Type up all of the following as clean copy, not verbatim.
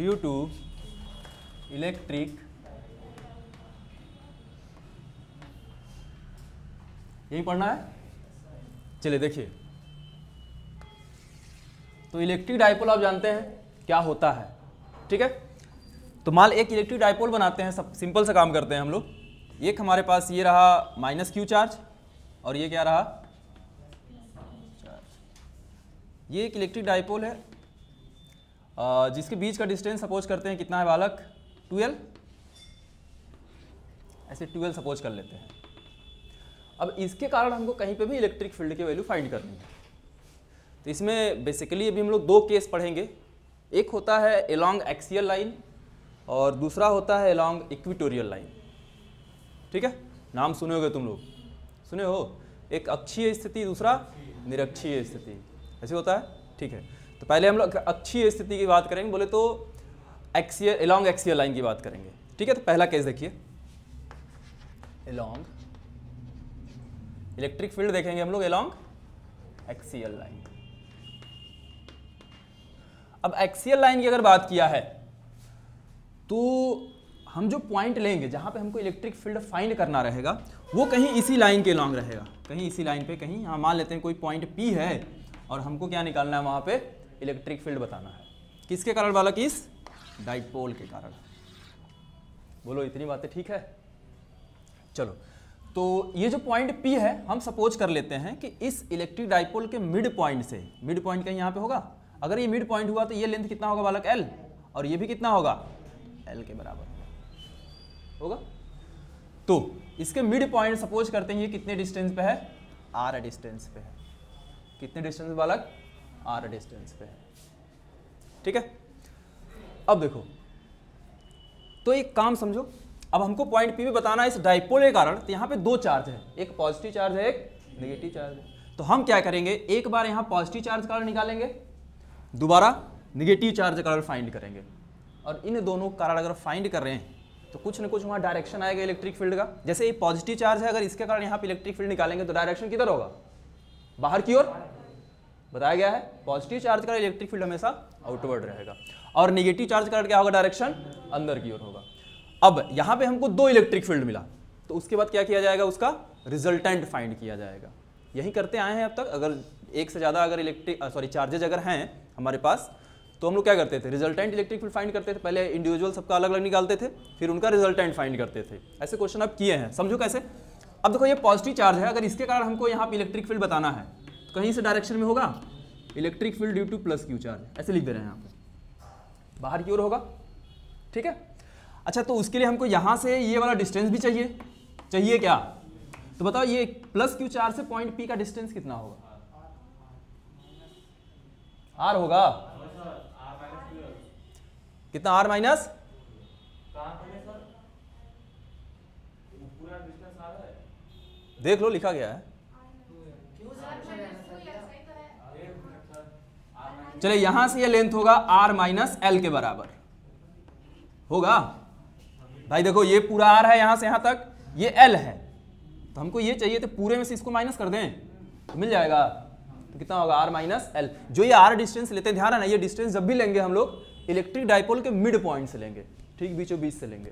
Due to electric, यही पढ़ना है। चलिए देखिए, तो इलेक्ट्रिक डाइपोल आप जानते हैं क्या होता है, ठीक है। तो मान एक इलेक्ट्रिक डाइपोल बनाते हैं, सब सिंपल सा काम करते हैं हम लोग। एक हमारे पास ये रहा माइनस क्यू चार्ज और ये क्या रहा चार्ज। ये एक इलेक्ट्रिक डाइपोल है जिसके बीच का डिस्टेंस सपोज करते हैं कितना है बालक, 12, ऐसे 12 सपोज कर लेते हैं। अब इसके कारण हमको कहीं पे भी इलेक्ट्रिक फील्ड की वैल्यू फाइंड करनी है। तो इसमें बेसिकली अभी हम लोग दो केस पढ़ेंगे, एक होता है एलॉन्ग एक्सियल लाइन और दूसरा होता है एलॉन्ग इक्वेटोरियल लाइन, ठीक है। नाम सुने होगे तुम लोग, सुने हो, एक अक्षीय स्थिति, दूसरा निरक्षीय स्थिति, ऐसे होता है, ठीक है। तो पहले हम लोग अक्षीय स्थिति की बात करेंगे, बोले तो एक्सियल, एलॉन्ग एक्सियल लाइन की बात करेंगे, ठीक है। तो पहला केस देखिए, एलॉन्ग इलेक्ट्रिक फील्ड देखेंगे हम लोग एलॉन्ग एक्सियल लाइन। अब एक्सियल लाइन की अगर बात किया है तो हम जो पॉइंट लेंगे जहां पे हमको इलेक्ट्रिक फील्ड फाइंड करना रहेगा वो कहीं इसी लाइन के लॉन्ग रहेगा, कहीं इसी लाइन पे, कहीं यहाँ मान लेते हैं कोई पॉइंट P है और हमको क्या निकालना है, वहां पे इलेक्ट्रिक फील्ड बताना है। किसके कारण वाला, किस डाइपोल के कारण। बोलो इतनी बातें ठीक है। चलो, तो ये जो पॉइंट P है हम सपोज कर लेते हैं कि इस इलेक्ट्रिक डाइपोल के मिड पॉइंट से, मिड पॉइंट कहीं यहाँ पे होगा, अगर ये मिड पॉइंट हुआ तो ये लेंथ कितना होगा बालक, L, और ये भी कितना होगा, L के बराबर होगा। तो इसके मिड पॉइंट सपोज करते हैं ये कितने डिस्टेंस पे है, R डिस्टेंस पे है। कितने डिस्टेंस बालक, R डिस्टेंस पे है, ठीक है। अब देखो, तो एक काम समझो, अब हमको पॉइंट P पे बताना है इस डाइपोल के कारण, तो यहाँ पे दो चार्ज है, एक पॉजिटिव चार्ज है, एक नेगेटिव चार्ज है। तो हम क्या करेंगे, एक बार यहाँ पॉजिटिव चार्ज कारण निकालेंगे, दोबारा निगेटिव चार्ज कारण फाइंड करेंगे, और इन दोनों कारण अगर फाइंड कर रहे हैं तो कुछ ना कुछ वहाँ डायरेक्शन आएगा इलेक्ट्रिक फील्ड का। जैसे ये पॉजिटिव चार्ज है, अगर इसके कारण यहाँ पे इलेक्ट्रिक फील्ड निकालेंगे तो डायरेक्शन किधर होगा, बाहर की ओर, बताया गया है। पॉजिटिव चार्ज का इलेक्ट्रिक फील्ड हमेशा आउटवर्ड रहेगा, और निगेटिव चार्ज का क्या होगा, डायरेक्शन अंदर की ओर होगा। अब यहाँ पे हमको दो इलेक्ट्रिक फील्ड मिला, तो उसके बाद क्या किया जाएगा, उसका रिजल्टेंट फाइंड किया जाएगा। यही करते आए हैं अब तक। अगर एक से ज़्यादा अगर चार्जेज अगर हैं हमारे पास, तो हम लोग क्या करते थे, रिजल्टेंट इलेक्ट्रिक फील्ड फाइंड करते थे। पहले इंडिविजुअल सबका अलग अलग निकालते थे, फिर उनका रिजल्टेंट फाइंड करते थे। ऐसे क्वेश्चन आप किए हैं, समझो कैसे। अब देखो ये पॉजिटिव चार्ज है, अगर इसके कारण हमको यहाँ पे इलेक्ट्रिक फील्ड बताना है तो कहीं से डायरेक्शन में होगा electric field due two plus Q charge, ऐसे लिख दे रहे हैं यहाँ पे, बाहर की ओर होगा, ठीक है। अच्छा, तो उसके लिए हमको यहाँ से ये वाला डिस्टेंस भी चाहिए क्या, तो बताओ ये प्लस क्यू चार्ज से पॉइंट P का डिस्टेंस कितना होगा, R होगा, कितना, R माइनस, देख लो लिखा गया है। चले, यहां से ये लेंथ होगा R माइनस L के बराबर होगा। भाई देखो ये पूरा R है, यहां से यहां तक ये L है, तो हमको ये चाहिए, तो पूरे में से इसको माइनस कर दें तो मिल जाएगा। तो कितना होगा, R माइनस L। जो ये R डिस्टेंस लेते हैं, ध्यान है ना, ये डिस्टेंस जब भी लेंगे हम लोग इलेक्ट्रिक डाइपोल के मिड पॉइंट से लेंगे, ठीक बीचों बीच से लेंगे,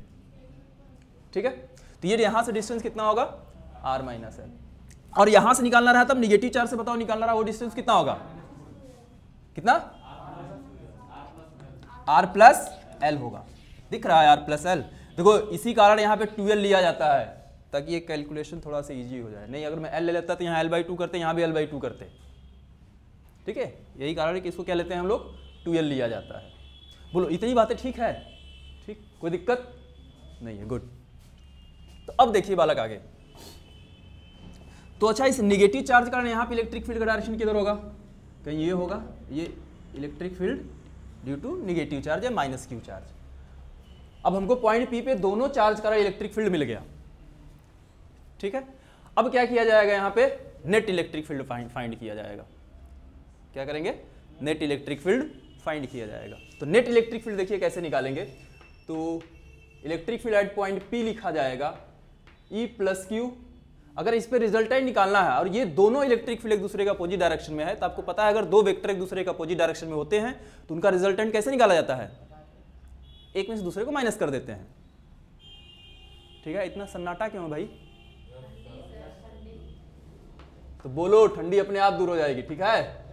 ठीक है। तो ये यहां से डिस्टेंस कितना होगा, R माइनस L। और यहां से निकालना रहा तब निगेटिव चार्ज से बताओ निकालना रहा, वो डिस्टेंस कितना होगा, कितना, R प्लस L होगा। दिख रहा है R प्लस L। देखो इसी कारण यहाँ पे 12 लिया जाता है ताकि ये कैलकुलेशन थोड़ा सा इजी हो जाए। नहीं अगर मैं L ले लेता तो यहाँ L/2 करते, यहाँ भी L/2 करते, ठीक है। यही कारण है कि इसको क्या लेते हैं हम लोग, 12 लिया जाता है। बोलो इतनी बातें ठीक है, ठीक, कोई दिक्कत नहीं है, गुड। तो अब देखिए बालक आगे, तो अच्छा इस निगेटिव चार्ज के कारण यहाँ पे इलेक्ट्रिक फील्ड का डायरेक्शन किधर होगा, कहीं ये होगा, ये electric field due to negative charge या माइनस क्यू चार्ज। अब हमको पॉइंट P पे दोनों चार्ज का इलेक्ट्रिक फील्ड मिल गया, ठीक है। अब क्या किया जाएगा, यहाँ पे नेट इलेक्ट्रिक फील्ड फाइंड किया जाएगा। क्या करेंगे, नेट इलेक्ट्रिक फील्ड फाइंड किया जाएगा। तो नेट इलेक्ट्रिक फील्ड देखिए कैसे निकालेंगे, तो electric field at point P लिखा जाएगा E प्लस Q। अगर इस पे रिजल्टेंट निकालना है और ये दोनों इलेक्ट्रिक फील्ड एक दूसरे का अपोजिट डायरेक्शन में है, तो आपको पता है अगर दो वेक्टर एक दूसरे का अपोजिट डायरेक्शन में होते हैं तो उनका रिजल्टेंट कैसे निकाला जाता है, एक में से दूसरे को माइनस कर देते हैं। ठीक है, इतना सन्नाटा क्यों है भाई? तो बोलो, ठंडी अपने आप दूर हो जाएगी। ठीक है,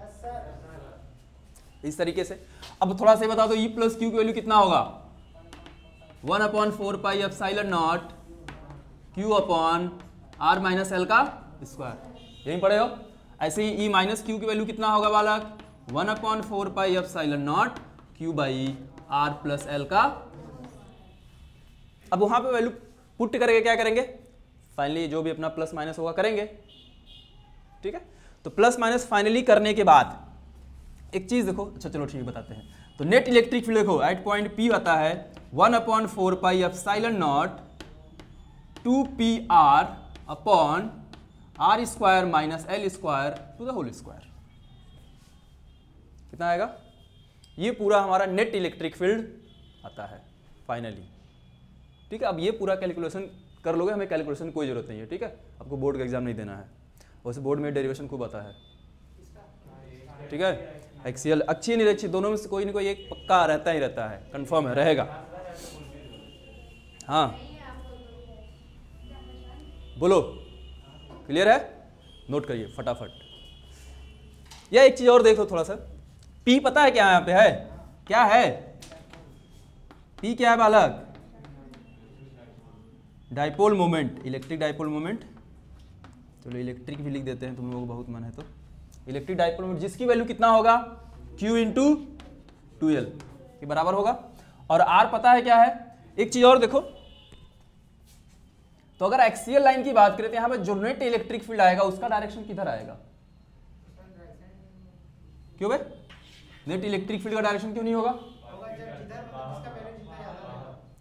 इस तरीके से। अब थोड़ा सा बता दो, ई प्लस क्यू की वैल्यू कितना होगा? 1/4 pi epsilon naught Q upon R minus L का स्क्वायर। यही पढ़े हो। ऐसे ही ई माइनस क्यू की वैल्यू कितना होगा बालक? 1/4 pi epsilon naught Q by R plus L का। अब वहां पे वैल्यू पुट करके क्या करेंगे? फाइनली जो भी अपना प्लस माइनस होगा करेंगे। ठीक है, तो प्लस माइनस फाइनली करने के बाद एक चीज देखो। अच्छा चलो ठीक है, बताते हैं। तो नेट इलेक्ट्रिक फील्ड देखो, एट पॉइंट पी आता है 1/4 pi epsilon naught 2p r upon R square minus L square to the whole square. कितना आएगा? ये पूरा हमारा नेट इलेक्ट्रिक फील्ड आता है फाइनली। ठीक है, अब ये पूरा कैलकुलेशन कर लोगे, हमें कैलकुलेशन कोई जरूरत नहीं है। ठीक है, आपको बोर्ड का एग्जाम नहीं देना है, वैसे बोर्ड में डेरिवेशन खूब आता है। ठीक है, एक्सियल अच्छी नहीं अच्छी दोनों में से कोई ना कोई एक पक्का रहता ही रहता है, कंफर्म है, रहेगा। हाँ बोलो, क्लियर है? नोट करिए फटाफट। या एक चीज और देखो थोड़ा सा, पी पता है क्या यहाँ पे है? क्या है पी? क्या है बालक? Dipole moment, electric dipole moment. चलो इलेक्ट्रिक भी लिख देते हैं, तुम लोगों को बहुत मन है तो। इलेक्ट्रिक डाइपोल मोमेंट जिसकी वैल्यू कितना होगा? Q इंटू 2L के बराबर होगा। और R पता है क्या है? एक चीज और देखो, तो अगर एक्सियल लाइन की बात करें तो यहां पर जो नेट इलेक्ट्रिक फील्ड आएगा उसका डायरेक्शन किधर आएगा? क्यों भाई? नेट इलेक्ट्रिक फील्ड का डायरेक्शन क्यों नहीं होगा?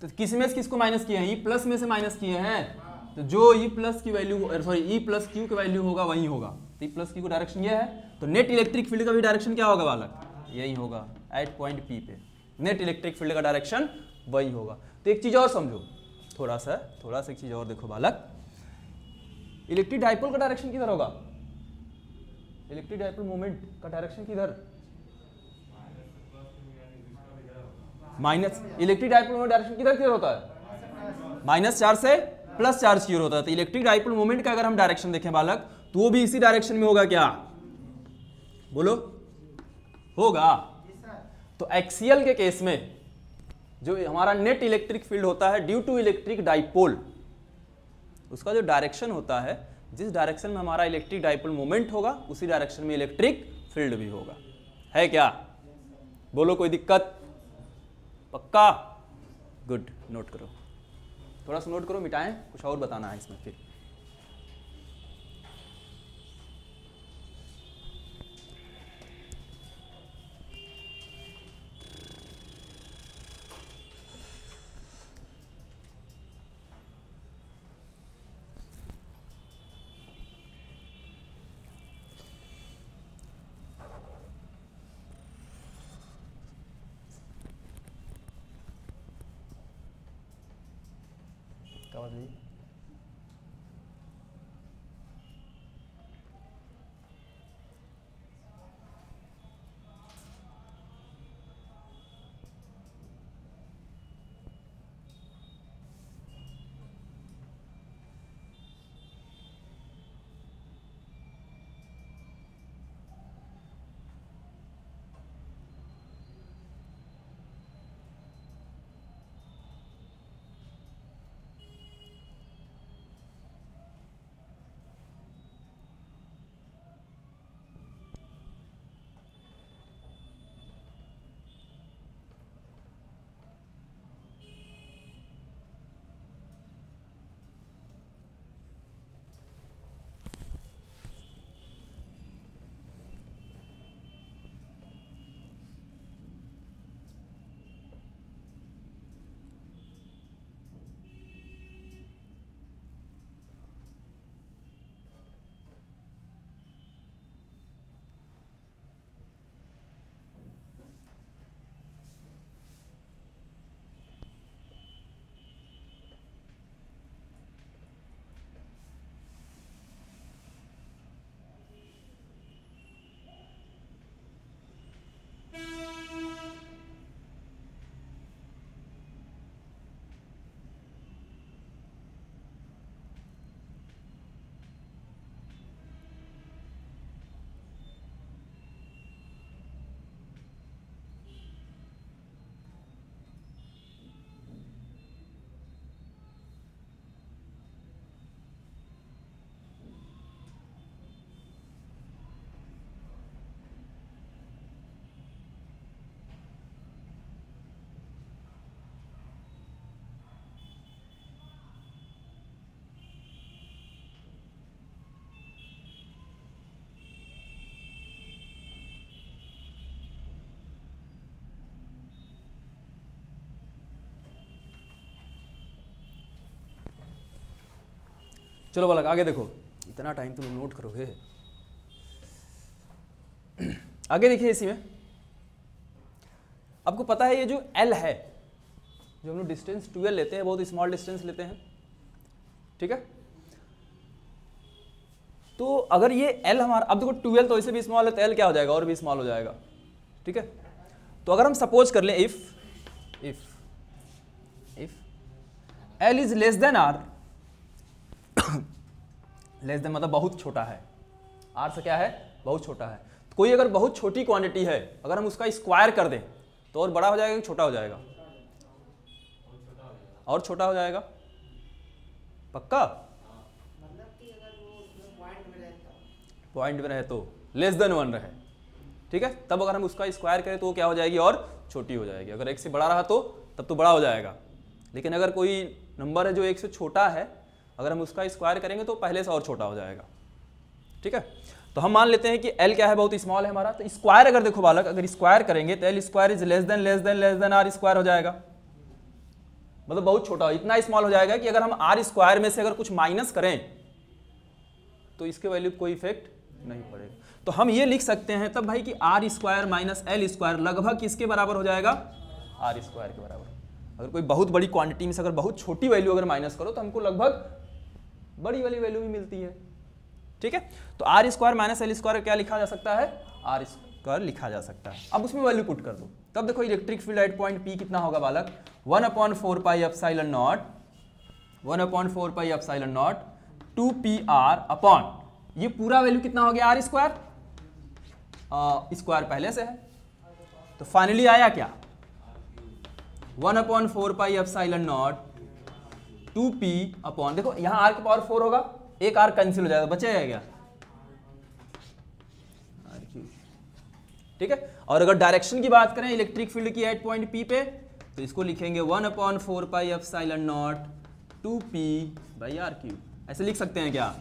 तो किस में से किसको माइनस किए हैं? ई प्लस में से माइनस किए हैं। तो जो ई प्लस की वैल्यू, सॉरी ई प्लस क्यू की वैल्यू होगा वही होगा। तो ई प्लस क्यू का डायरेक्शन ये है, तो नेट इलेक्ट्रिक फील्ड का भी डायरेक्शन क्या होगा बालक? यही होगा, एट पॉइंट पी पे नेट इलेक्ट्रिक फील्ड का डायरेक्शन वही होगा। तो एक चीज और समझो, थोड़ा सा एक चीज और देखो बालक, इलेक्ट्रिक डाइपोल का डायरेक्शन किधर होगा? इलेक्ट्रिक डाइपोल मोमेंट का डायरेक्शन किधर? Minus. Electric dipole moment direction किधर किधर होता है? -4 से +4 की ओर होता है। तो इलेक्ट्रिक डाइपोल मोमेंट का अगर हम डायरेक्शन देखें बालक, तो वो भी इसी डायरेक्शन में होगा क्या? बोलो, होगा। तो एक्सियल के केस में जो हमारा नेट इलेक्ट्रिक फील्ड होता है ड्यू टू इलेक्ट्रिक डाइपोल, उसका जो डायरेक्शन होता है, जिस डायरेक्शन में हमारा इलेक्ट्रिक डाइपोल मोमेंट होगा उसी डायरेक्शन में इलेक्ट्रिक फील्ड भी होगा। है क्या? बोलो, कोई दिक्कत? पक्का? गुड, नोट करो, थोड़ा सा नोट करो, मिटाएं, कुछ और बताना है इसमें फिर। क्या बात है? चलो बालक आगे देखो, इतना टाइम तुम नोट करोगे। आगे देखिए, इसी में आपको पता है ये जो L है, जो हम लोग डिस्टेंस 12 लेते हैं, बहुत स्मॉल डिस्टेंस लेते हैं, ठीक है। तो अगर ये L हमारा, अब देखो 12 तो इसे भी स्मॉल है, तो L क्या हो जाएगा, और भी स्मॉल हो जाएगा, ठीक है। तो अगर हम सपोज कर लें if L is less than R, less than मतलब बहुत छोटा है, R से क्या है, बहुत छोटा है। तो कोई अगर बहुत छोटी क्वांटिटी है, अगर हम उसका स्क्वायर कर दें तो और बड़ा हो जाएगा कि छोटा हो जाएगा, और छोटा हो जाएगा, पक्का। पॉइंट में रहे तो लेस देन 1 रहे, ठीक है, तब अगर हम उसका स्क्वायर करें तो वो क्या हो जाएगी, और छोटी हो जाएगी। अगर 1 से बड़ा रहा तो तब तो बड़ा हो जाएगा, लेकिन अगर कोई नंबर है जो 1 से छोटा है, अगर हम उसका स्क्वायर करेंगे तो पहले से और छोटा हो जाएगा, ठीक है। तो हम मान लेते हैं कि L क्या है, बहुत स्मॉल है हमारा, तो स्क्वायर अगर देखो बालक, अगर स्क्वायर करेंगे तो L square is less than R square हो जाएगा, मतलब बहुत छोटा, इतना स्मॉल हो जाएगा कि अगर हम R स्क्वायर में से अगर कुछ माइनस करें तो इसके वैल्यू कोई इफेक्ट नहीं पड़ेगा। तो हम ये लिख सकते हैं तब भाई कि R square minus L square लगभग किसके बराबर हो जाएगा, R स्क्वायर के बराबर। अगर कोई बहुत बड़ी क्वांटिटी में से अगर बहुत छोटी वैल्यू अगर माइनस करो तो हमको लगभग बड़ी वाली वैल्यू भी मिलती है, ठीक है। तो R square minus L square क्या लिखा जा सकता है, R स्क्वायर लिखा जा सकता है। अब उसमें वैल्यू पुट कर दो, तब देखो electric field at point P कितना होगा बालक, 1/4 pi epsilon not 2PR upon, ये पूरा वैल्यू कितना हो गया, R स्क्वायर, स्क्वायर पहले से है, तो फाइनली आया क्या, 1/4 pi epsilon naught 2P upon, देखो यहाँ R की पावर 4 होगा, एक R कैंसिल हो जाएगा, बचेगा क्या, ठीक है। और अगर डायरेक्शन की बात करें इलेक्ट्रिक फील्ड की एट पॉइंट P पे, तो इसको लिखेंगे 1/4 पाई एप्सिलॉन नॉट 2P/r³, ऐसे लिख सकते हैं क्या,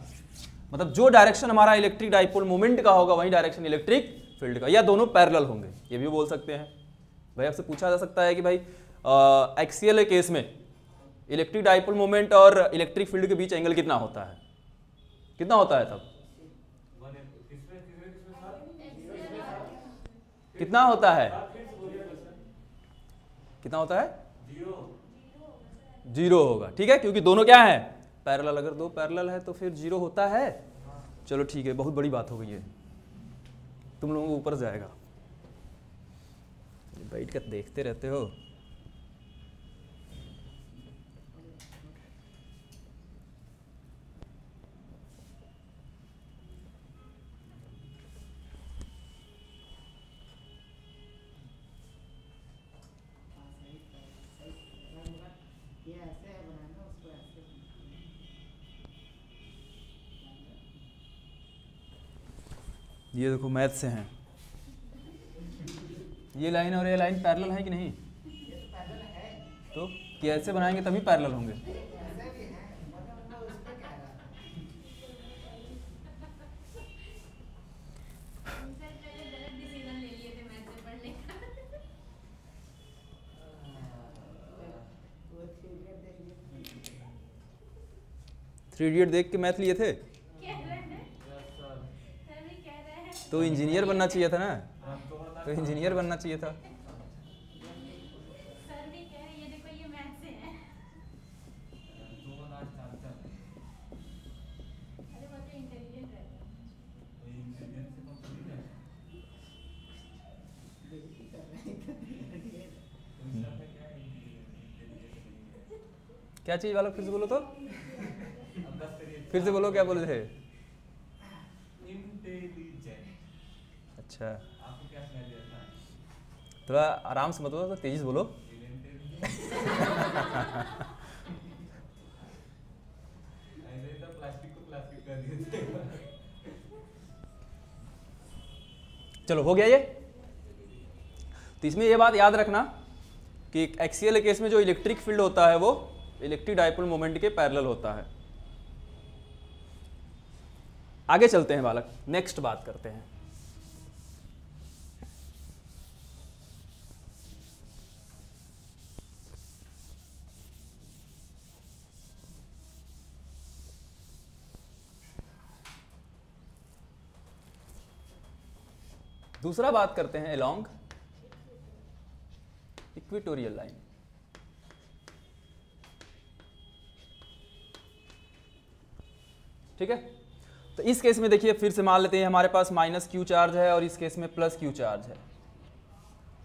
मतलब जो डायरेक्शन हमारा इलेक्ट्रिक डाइपोल मोमेंट का होगा वही डायरेक्शन इलेक्ट्रिक फील्ड का, या दोनों पैरेलल होंगे, ये भी बोल सकते हैं। भाई आपसे पूछा जा सकता है कि भाई एक्सियल केस में इलेक्ट्रिक डाइपोल मोमेंट और इलेक्ट्रिक फील्ड के बीच एंगल कितना होता है, कितना होता है, तब कितना होता है, कितना होता है, 0 होगा, ठीक है, क्योंकि दोनों क्या है, पैरेलल। अगर दो पैरेलल है तो फिर 0 होता है। चलो ठीक है, बहुत बड़ी बात हो गई है, तुम लोगों को ऊपर जाएगा, बैठ कर देखते रहते हो। ये देखो मैथ से हैं, ये लाइन और ये लाइन पैरेलल है कि नहीं, तो कैसे बनाएंगे तभी पैरेलल होंगे, थ्री इडियट देख के मैथ लिए थे, तो इंजीनियर बनना चाहिए था ना, तो इंजीनियर बनना चाहिए था। क्या चीज वाला, फिर से बोलो तो, फिर से बोलो, क्या बोले थे, अच्छा थोड़ा आराम से मत बोलो, तेजी से बोलो। चलो हो गया ये। तो इसमें ये बात याद रखना कि एक्सियल केस में जो इलेक्ट्रिक फील्ड होता है वो इलेक्ट्रिक डाइपोल मोमेंट के पैरेलल होता है। आगे चलते हैं बालक, नेक्स्ट बात करते हैं। दूसरा बात करते हैं अलोंग इक्वेटोरियल लाइन। ठीक है, तो इस केस में देखिए फिर से मान लेते हैं हमारे पास माइनस क्यू चार्ज है और इस केस में प्लस क्यू चार्ज है।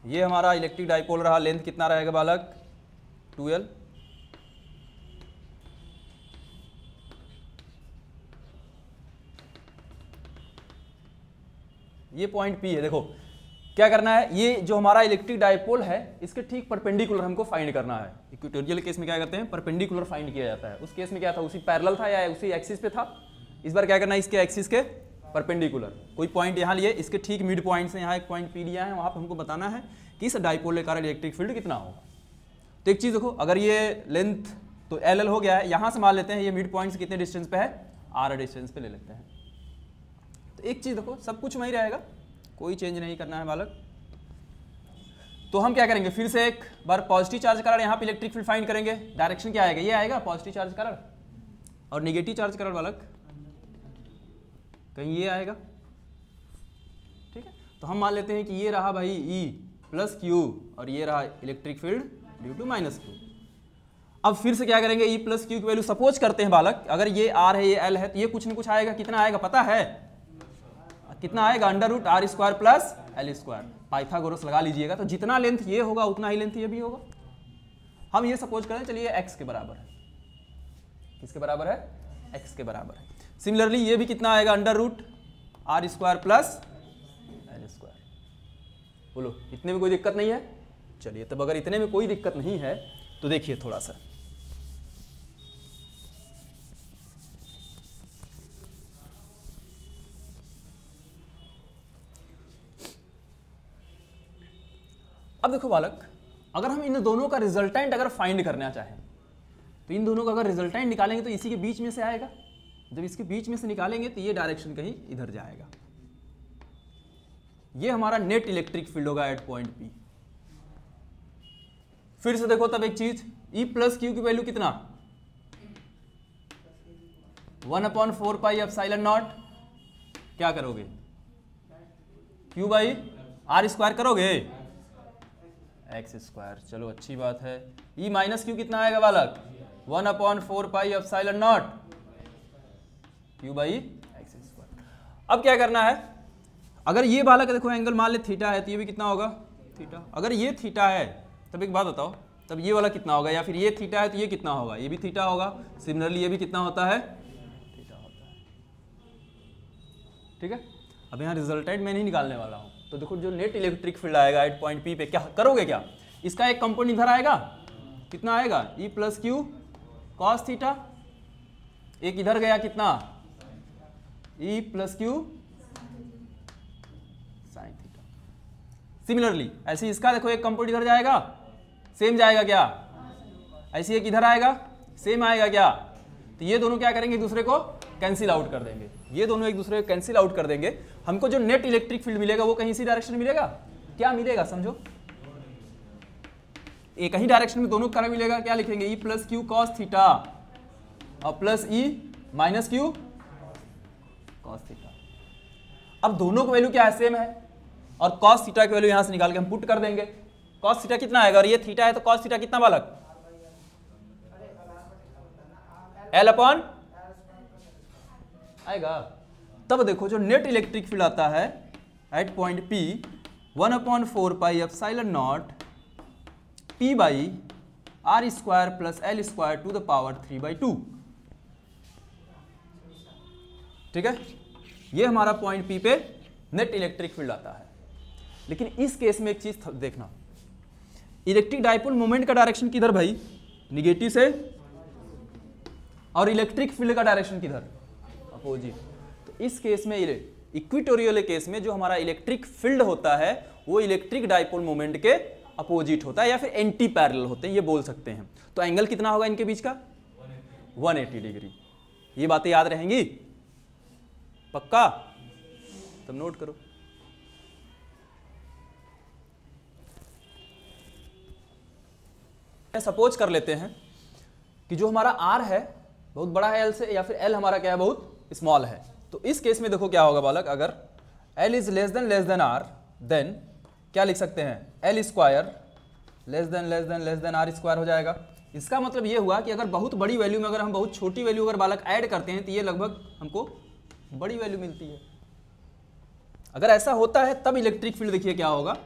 ये हमारा इलेक्ट्रिक डाइपोल रहा, लेंथ कितना रहेगा बालक 2L। ये पॉइंट P है। देखो क्या करना है, ये जो हमारा इलेक्ट्रिक डाइपोल है इसके ठीक परपेंडिकुलर हमको फाइंड करना है। इक्वेटोरियल केस में क्या करते हैं, परपेंडिकुलर फाइंड किया जाता है। उस केस में क्या था, उसी पैरेलल था या उसी एक्सिस पे था। इस बार क्या करना है, इसके एक्सिस के परपेंडिकुलर कोई पॉइंट यहाँ लिए, इसके ठीक मिड पॉइंट से यहाँ एक पॉइंट P लिया है, वहाँ पे हमको बताना है कि इस डाइपोल के कारण इलेक्ट्रिक फील्ड कितना होगा। तो एक चीज़ देखो, अगर ये लेंथ तो LL हो गया है, यहाँ से मान लेते हैं ये मिड पॉइंट से कितने डिस्टेंस पे है, R डिस्टेंस पे ले लेते हैं। तो एक चीज़ देखो, सब कुछ वही रहेगा, कोई चेंज नहीं करना है बालक। तो हम क्या करेंगे, फिर से एक बार पॉजिटिव चार्ज कारण यहाँ पे इलेक्ट्रिक फील्ड फाइंड करेंगे। डायरेक्शन क्या आएगा, ये आएगा पॉजिटिव चार्ज कारण, और निगेटिव चार्ज कारण बालक कहीं ये आएगा। ठीक है, तो हम मान लेते हैं कि ये रहा भाई E प्लस Q और ये रहा electric field due to minus Q। अब फिर से क्या करेंगे, E प्लस Q की वैल्यू सपोज करते हैं बालक, अगर ये R है ये L है तो ये कुछ न कुछ आएगा। कितना आएगा पता है, कितना आएगा, under root R square plus L square. Pythagoras लगा लीजिएगा, तो जितना लेंथ ये होगा उतना ही लेंथ ये भी होगा। हम ये सपोज करें, चलिए x के बराबर है। किसके बराबर है, x के बराबर है। सिमिलरली ये भी कितना आएगा, under root R square plus L square. बोलो इतने में कोई दिक्कत नहीं है। चलिए तब अगर इतने में कोई दिक्कत नहीं है तो देखिए थोड़ा सा, अब देखो बालक, अगर हम इन दोनों का रिजल्टेंट अगर फाइंड करना चाहें तो इन दोनों का अगर रिजल्टेंट निकालेंगे तो इसी के बीच में से आएगा। जब इसके बीच में से निकालेंगे तो ये डायरेक्शन कहीं इधर जाएगा। ये हमारा नेट इलेक्ट्रिक फील्ड होगा एट पॉइंट P। फिर से देखो तब एक चीज, E प्लस Q की वैल्यू कितना, 1/4 पाई एप्सिलॉन नॉट, क्या करोगे Q बाई R स्क्वायर करोगे एक्स स्क्वायर। चलो अच्छी बात है। E माइनस Q कितना आएगा बालक, 1/4 pi epsilon not Q by x square. अब क्या करना है, अगर ये बालक देखो एंगल मान ले थीटा है तो ये भी कितना होगा थीटा। अगर ये थीटा है तब एक बात बताओ, तब ये वाला कितना होगा, या फिर ये थीटा है तो ये कितना होगा, ये भी थीटा होगा। सिमिलरली ये भी कितना होता है, थीटा होता है। ठीक है, अब यहाँ रिजल्टेंट मैं नहीं निकालने वाला हूँ। तो देखो जो नेट इलेक्ट्रिक फील्ड आएगा एट पॉइंट P पे, क्या करोगे, क्या इसका एक कंपोनेंट इधर आएगा, कितना आएगा E plus Q cos theta, एक इधर गया कितना E plus Q sine theta. Similarly ऐसे इसका देखो एक कंपोनेंट इधर जाएगा, सेम जाएगा क्या, ऐसे एक इधर आएगा सेम आएगा क्या। तो ये दोनों क्या करेंगे, एक दूसरे को कैंसिल आउट कर देंगे। ये दोनों एक दूसरे को कैंसिल आउट कर देंगे। हमको जो नेट इलेक्ट्रिक फील्ड मिलेगा वो कहीं इसी डायरेक्शन में मिलेगा। क्या मिलेगा समझो, एक ही डायरेक्शन में दोनों कारण मिलेगा। क्या लिखेंगे, E plus Q cos theta और plus E minus Q cos theta. अब दोनों की वैल्यू क्या है, सेम है, और कॉस थीटा की वैल्यू यहां से निकाल के हम पुट कर देंगे। कॉस थीटा कितना आएगा, और ये थीटा है तो कॉस थीटा कितना बालक, L अपॉन आएगा। तब देखो जो नेट इलेक्ट्रिक फील्ड आता है at point P 1/4 pi epsilon naught P by R square plus L square to the power 3/2। ठीक है, ये हमारा पॉइंट P पे नेट इलेक्ट्रिक फील्ड आता है। लेकिन इस केस में एक चीज देखना, इलेक्ट्रिक डाइपोल मोमेंट का डायरेक्शन किधर भाई, निगेटिव से, और इलेक्ट्रिक फील्ड का डायरेक्शन किधर, अपोजिट। तो इस केस में इक्वेटोरियल केस में जो हमारा इलेक्ट्रिक फील्ड होता है वो इलेक्ट्रिक डाइपोल मोमेंट के अपोजिट होता है या फिर एंटी पैरेलल होते हैं, ये बोल सकते हैं। तो एंगल कितना होगा इनके बीच का, 180 डिग्री। ये बातें याद रहेंगी पक्का, तब नोट करो। सपोज कर लेते हैं कि जो हमारा R है बहुत बड़ा है L से, या फिर L हमारा क्या है बहुत स्मॉल है। तो इस केस में देखो क्या होगा बालक, अगर L is less than R then क्या लिख सकते हैं, L square less than R square हो जाएगा। इसका मतलब ये हुआ कि अगर बहुत बड़ी वैल्यू में अगर हम बहुत छोटी वैल्यू अगर बालक ऐड करते हैं तो ये लगभग हमको बड़ी वैल्यू मिलती है। अगर ऐसा होता है तब इलेक्ट्रिक फील्ड देखिए क्या होगा,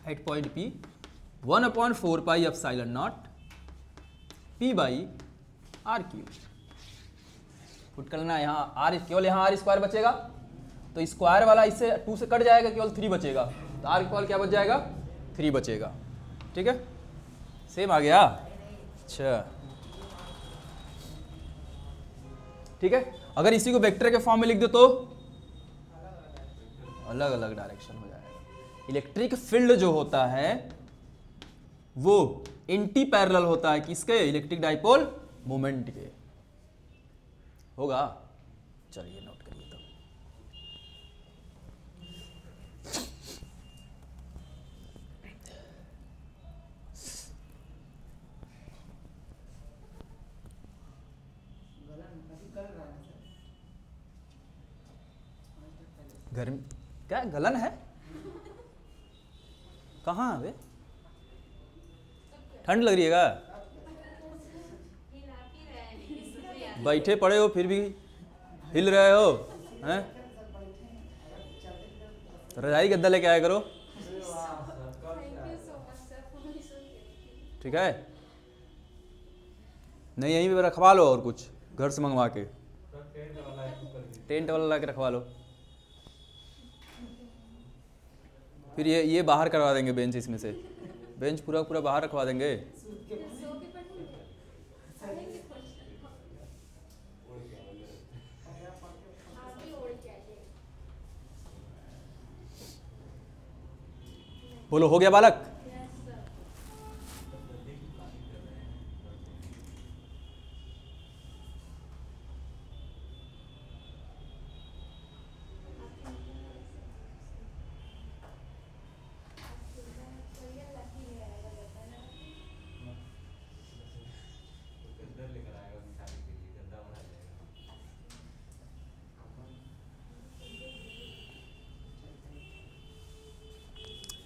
at point P 1/4 pi epsilon naught P by R cube. Put करना यहाँ आर, केवल यहाँ आर स्क्वायर बचेगा तो स्क्वायर वाला इससे 2 से कट जाएगा, केवल 3 बचेगा, तो आर इक्वल क्या बच जाएगा, 3 बचेगा। ठीक है, सेम आ गया। अच्छा ठीक है, अगर इसी को वेक्टर के फॉर्म में लिख दो तो अलग अलग डायरेक्शन हो जाएगा। इलेक्ट्रिक फील्ड जो होता है वो एंटी पैरेलल होता है किसके, इलेक्ट्रिक डाइपोल मोमेंट के होगा। चलिए नोट करिए तो गर्मी क्या गलन है, कहाँ है, ठंड लग रही है क्या, बैठे पड़े हो फिर भी हिल रहे हो हैं, रजाई गद्दा लेके आया करो। ठीक है, नहीं यहीं पे रखवा लो और कुछ घर से मंगवा के, टेंट वाला ला के रखवा लो। फिर ये बाहर करवा देंगे बेंच, इसमें से बेंच पूरा पूरा बाहर रखवा देंगे। बोलो हो गया बालक।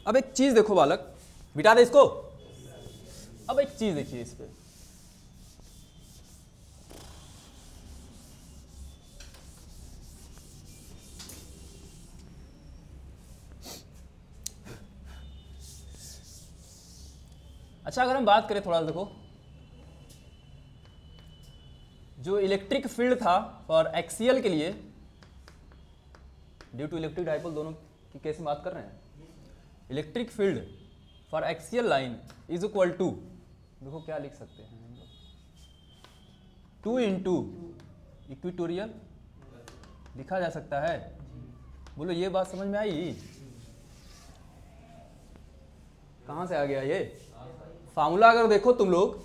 अब एक चीज देखो बालक, मिटा दे इसको। अब एक चीज देखिए इस पे, अच्छा अगर हम बात करें थोड़ा सा देखो, जो इलेक्ट्रिक फील्ड था फॉर एक्सियल के लिए ड्यू टू इलेक्ट्रिक डाइपोल, दोनों की केस में बात कर रहे हैं, electric field for axial line is equal to, देखो क्या लिख सकते हैं हम लोग, 2 इंटू इक्विटोरियल लिखा जा सकता है। बोलो ये बात समझ में आई, कहाँ से आ गया ये फार्मूला? अगर देखो तुम लोग,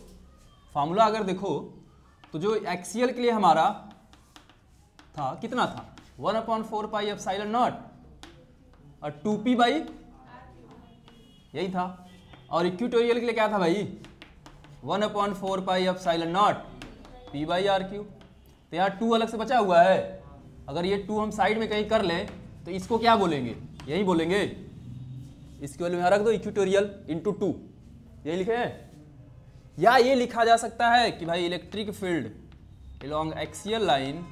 फार्मूला अगर देखो तो जो एक्सियल के लिए हमारा था कितना था, 1/4 पाई एप्सिलॉन नॉट और 2p बाई, यही था। और इक्विटोरियल के लिए क्या था भाई, 1/4 pi epsilon naught p by R cube. तो यहाँ 2 अलग से बचा हुआ है, अगर ये 2 हम साइड में कहीं कर लें तो इसको क्या बोलेंगे, यही बोलेंगे, इसकी वैल्यू यहाँ रख दो, इक्विटोरियल इंटू 2, यही लिखे हैं। या ये लिखा जा सकता है कि भाई electric field along axial line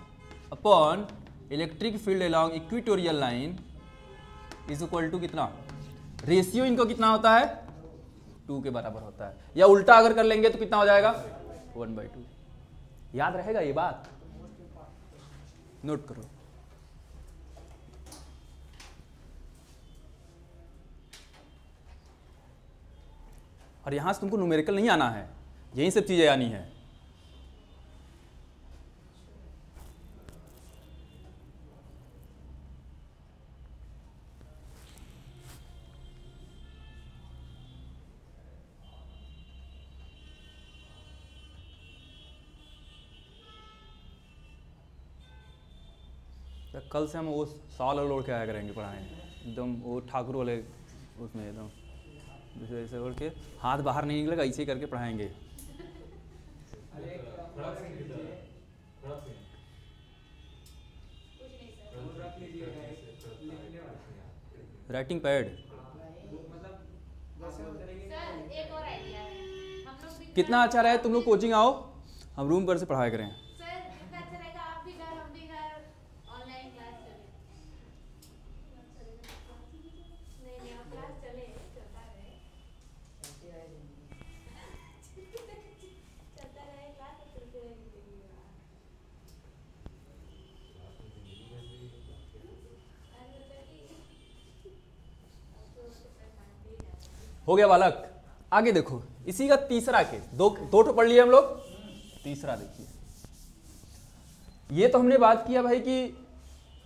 upon electric field along equatorial line is equal to कितना, रेशियो इनको कितना होता है, 2 के बराबर होता है। या उल्टा अगर कर लेंगे तो कितना हो जाएगा, 1/2। याद रहेगा ये बात, नोट करो। और यहां से तुमको न्यूमेरिकल नहीं आना है, यही सब चीजें आनी है। कल से हम वो सॉल ओढ़ के आया करेंगे पढ़ाएं, एकदम वो ठाकुर वाले उसमें एकदम जैसे ऐसे ओढ़ के, हाथ बाहर नहीं निकलेगा, ऐसे ही करके पढ़ाएंगे। राइटिंग पैड कितना अच्छा रहे, तुम लोग कोचिंग आओ, हम रूम पर से पढ़ाया करें। हो गया बालक, आगे देखो, इसी का तीसरा केस, दो तो पढ़ लिए हम लोग, तीसरा देखिए। ये तो हमने बात किया भाई कि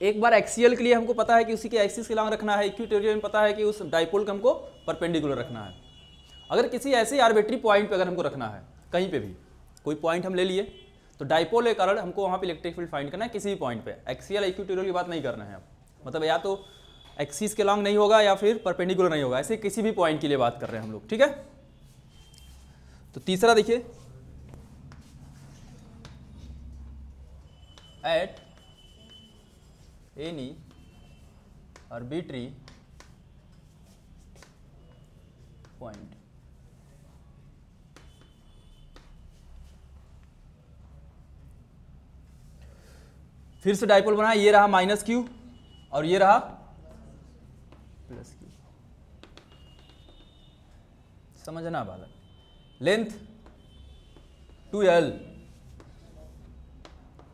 एक बार एक्सियल के लिए हमको पता है कि उसी के एक्सिस के लॉन्ग रखना है, इक्विटोरियल में पता है कि उस डाइपोल को हमको परपेंडिकुलर रखना है। अगर किसी ऐसे आर्बिट्री पॉइंट पे अगर हमको रखना है, कहीं पे भी कोई पॉइंट हम ले लिए, तो डाइपोल के कारण हमको वहाँ पे इलेक्ट्रिक फील्ड फाइंड करना है किसी भी पॉइंट पे। एक्सियल इक्विटोरियल की बात नहीं करना है, मतलब या तो एक्सिस के लॉन्ग नहीं होगा या फिर परपेंडिकुलर नहीं होगा, ऐसे किसी भी पॉइंट के लिए बात कर रहे हैं हम लोग, ठीक है। तो तीसरा देखिए, एट एनी आर्बिट्री पॉइंट, फिर से डाइपोल बना, ये रहा माइनस क्यू और ये रहा प्लस क्यू, समझना बालक। लेंथ 2l,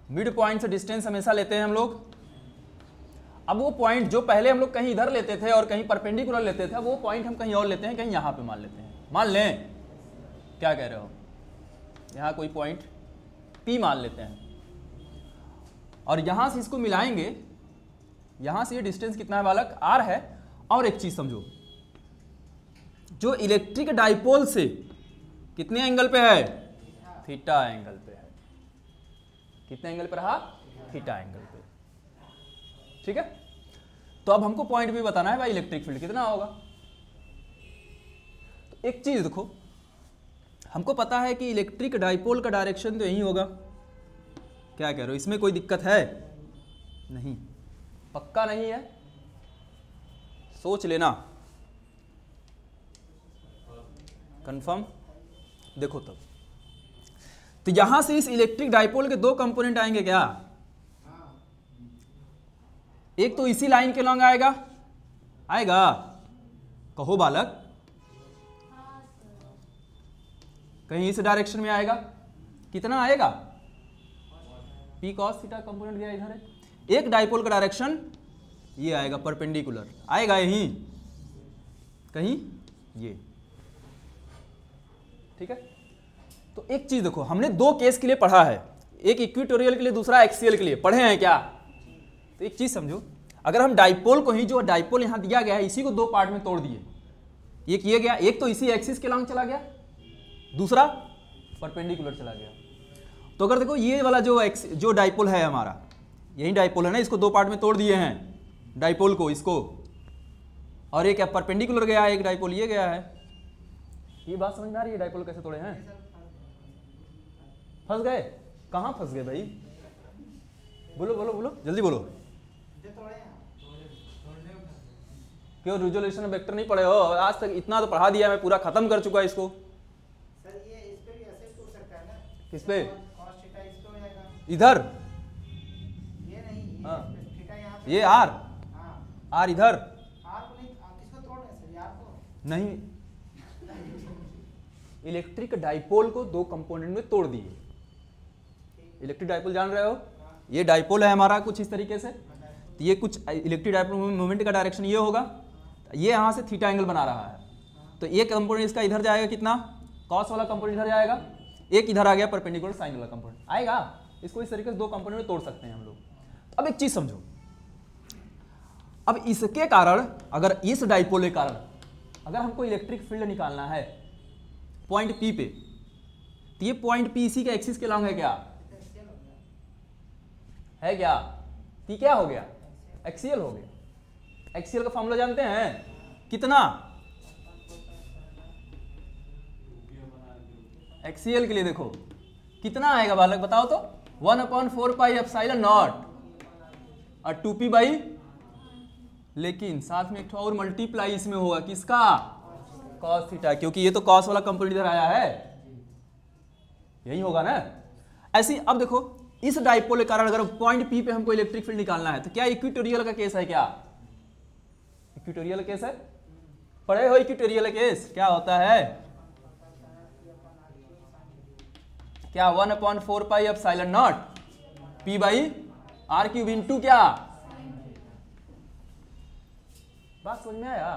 मिड पॉइंट से डिस्टेंस हमेशा लेते हैं हम लोग। अब वो पॉइंट जो पहले हम लोग कहीं इधर लेते थे और कहीं परपेंडिकुलर लेते थे, वो पॉइंट हम कहीं और लेते हैं, कहीं यहां पे मान लेते हैं। मान लें, क्या कह रहे हो, यहां कोई पॉइंट P मान लेते हैं और यहां से इसको मिलाएंगे, यहां से ये डिस्टेंस कितना है बालक, r है। और एक चीज समझो, जो इलेक्ट्रिक डाइपोल से कितने एंगल पे है, थीटा एंगल पे है। कितने एंगल पे रहा, थीटा एंगल पे, ठीक है। तो अब हमको पॉइंट भी बताना है भाई, इलेक्ट्रिक फील्ड कितना होगा। तो एक चीज देखो, हमको पता है कि इलेक्ट्रिक डाइपोल का डायरेक्शन तो यही होगा। क्या कह रहे हो, इसमें कोई दिक्कत है नहीं, पक्का नहीं है, सोच लेना, कंफर्म। देखो तब तो यहां से इस इलेक्ट्रिक डाइपोल के दो कंपोनेंट आएंगे क्या, एक तो इसी लाइन के लॉन्ग आएगा, आएगा, कहो बालक, कहीं इस डायरेक्शन में आएगा, कितना आएगा, P cos थीटा कंपोनेंट गया इधर है। एक डाइपोल का डायरेक्शन ये आएगा परपेंडिकुलर, आएगा यहीं कहीं ये, ठीक है। तो एक चीज देखो, हमने दो केस के लिए पढ़ा है, एक इक्विटोरियल के लिए, दूसरा एक्सियल के लिए, पढ़े हैं क्या। तो एक चीज समझो, अगर हम डाइपोल को ही, जो डाइपोल यहां दिया गया है, इसी को दो पार्ट में तोड़ दिए, ये किया गया, एक तो इसी एक्सिस के लॉन्ग चला गया, दूसरा परपेंडिकुलर चला गया। तो अगर देखो ये वाला जो डाइपोल है हमारा, यही डाइपोल है ना, इसको दो पार्ट में तोड़ दिए हैं डाइपोल को, इसको, और एक परपेंडिकुलर गया है, एक डाइपोल ये गया है। ये बात समझ में आ रही है, डाइपोल कैसे तोड़े हैं, फंस गए, कहां फंस गए भाई, बोलो बोलो बोलो, जल्दी बोलो। क्यों रिजोल्यूशन वेक्टर नहीं पढ़े हो, आज तक इतना तो पढ़ा दिया, मैं पूरा खत्म कर चुका इसको। सर ये इस पे भी ऐसे टूट सकता है ना, किस पे, cos थीटा इस पे हो जाएगा, इधर, ये नहीं, हाँ, थीटा यहाँ पे, ये आर, हाँ, आर इधर आर को नहीं, किसको तोड़ रहे हैं सर, यार को नहीं, इलेक्ट्रिक डाइपोल को दो कंपोनेंट में तोड़ दिए। इलेक्ट्रिक डाइपोल जान रहे हो, ये डाइपोल है हमारा कुछ इस तरीके से, तो ये कुछ इलेक्ट्रिक डाइपोल मोमेंट का डायरेक्शन ये होगा, ये यहां से थीटा एंगल बना रहा है, तो ये कंपोनेंट इसका इधर जाएगा, कितना, कॉस वाला कंपोनेंट इधर जाएगा, एक इधर आ गया परपेंडिकुलर साइन वाला कंपोनेंट आएगा। इसको इस तरीके से दो कंपोनेंट में तोड़ सकते हैं हम लोग। अब एक चीज समझो, अब इसके कारण, अगर इस डाइपोल के कारण अगर हमको इलेक्ट्रिक फील्ड निकालना है पॉइंट P पे, तो ये पॉइंट P इसी के एक्सिस के लॉन्ग है क्या, है क्या, P क्या हो गया, एक्सियल हो गया। एक्सियल का फॉर्मूला जानते हैं कितना, एक्सियल के लिए देखो कितना आएगा बालक, बताओ तो, 1/4 पाई एप्सिलॉन नॉट और 2p/, लेकिन साथ में एक और मल्टीप्लाई इसमें होगा किसका, कॉस थीटा, क्योंकि ये तो कॉस वाला कंपोनेंट इधर आया है, यही होगा ना। ऐसी अब देखो इस डाइपोल के कारण अगर पॉइंट पी पे हमको इलेक्ट्रिक फील्ड निकालना है तो क्या इक्वेटोरियल का केस है, क्या इक्वेटोरियल केस है, पढ़े हो इक्वेटोरियल केस क्या होता है, क्या 1/4 pi epsilon naught P by R cube into क्या, बात समझ में आया।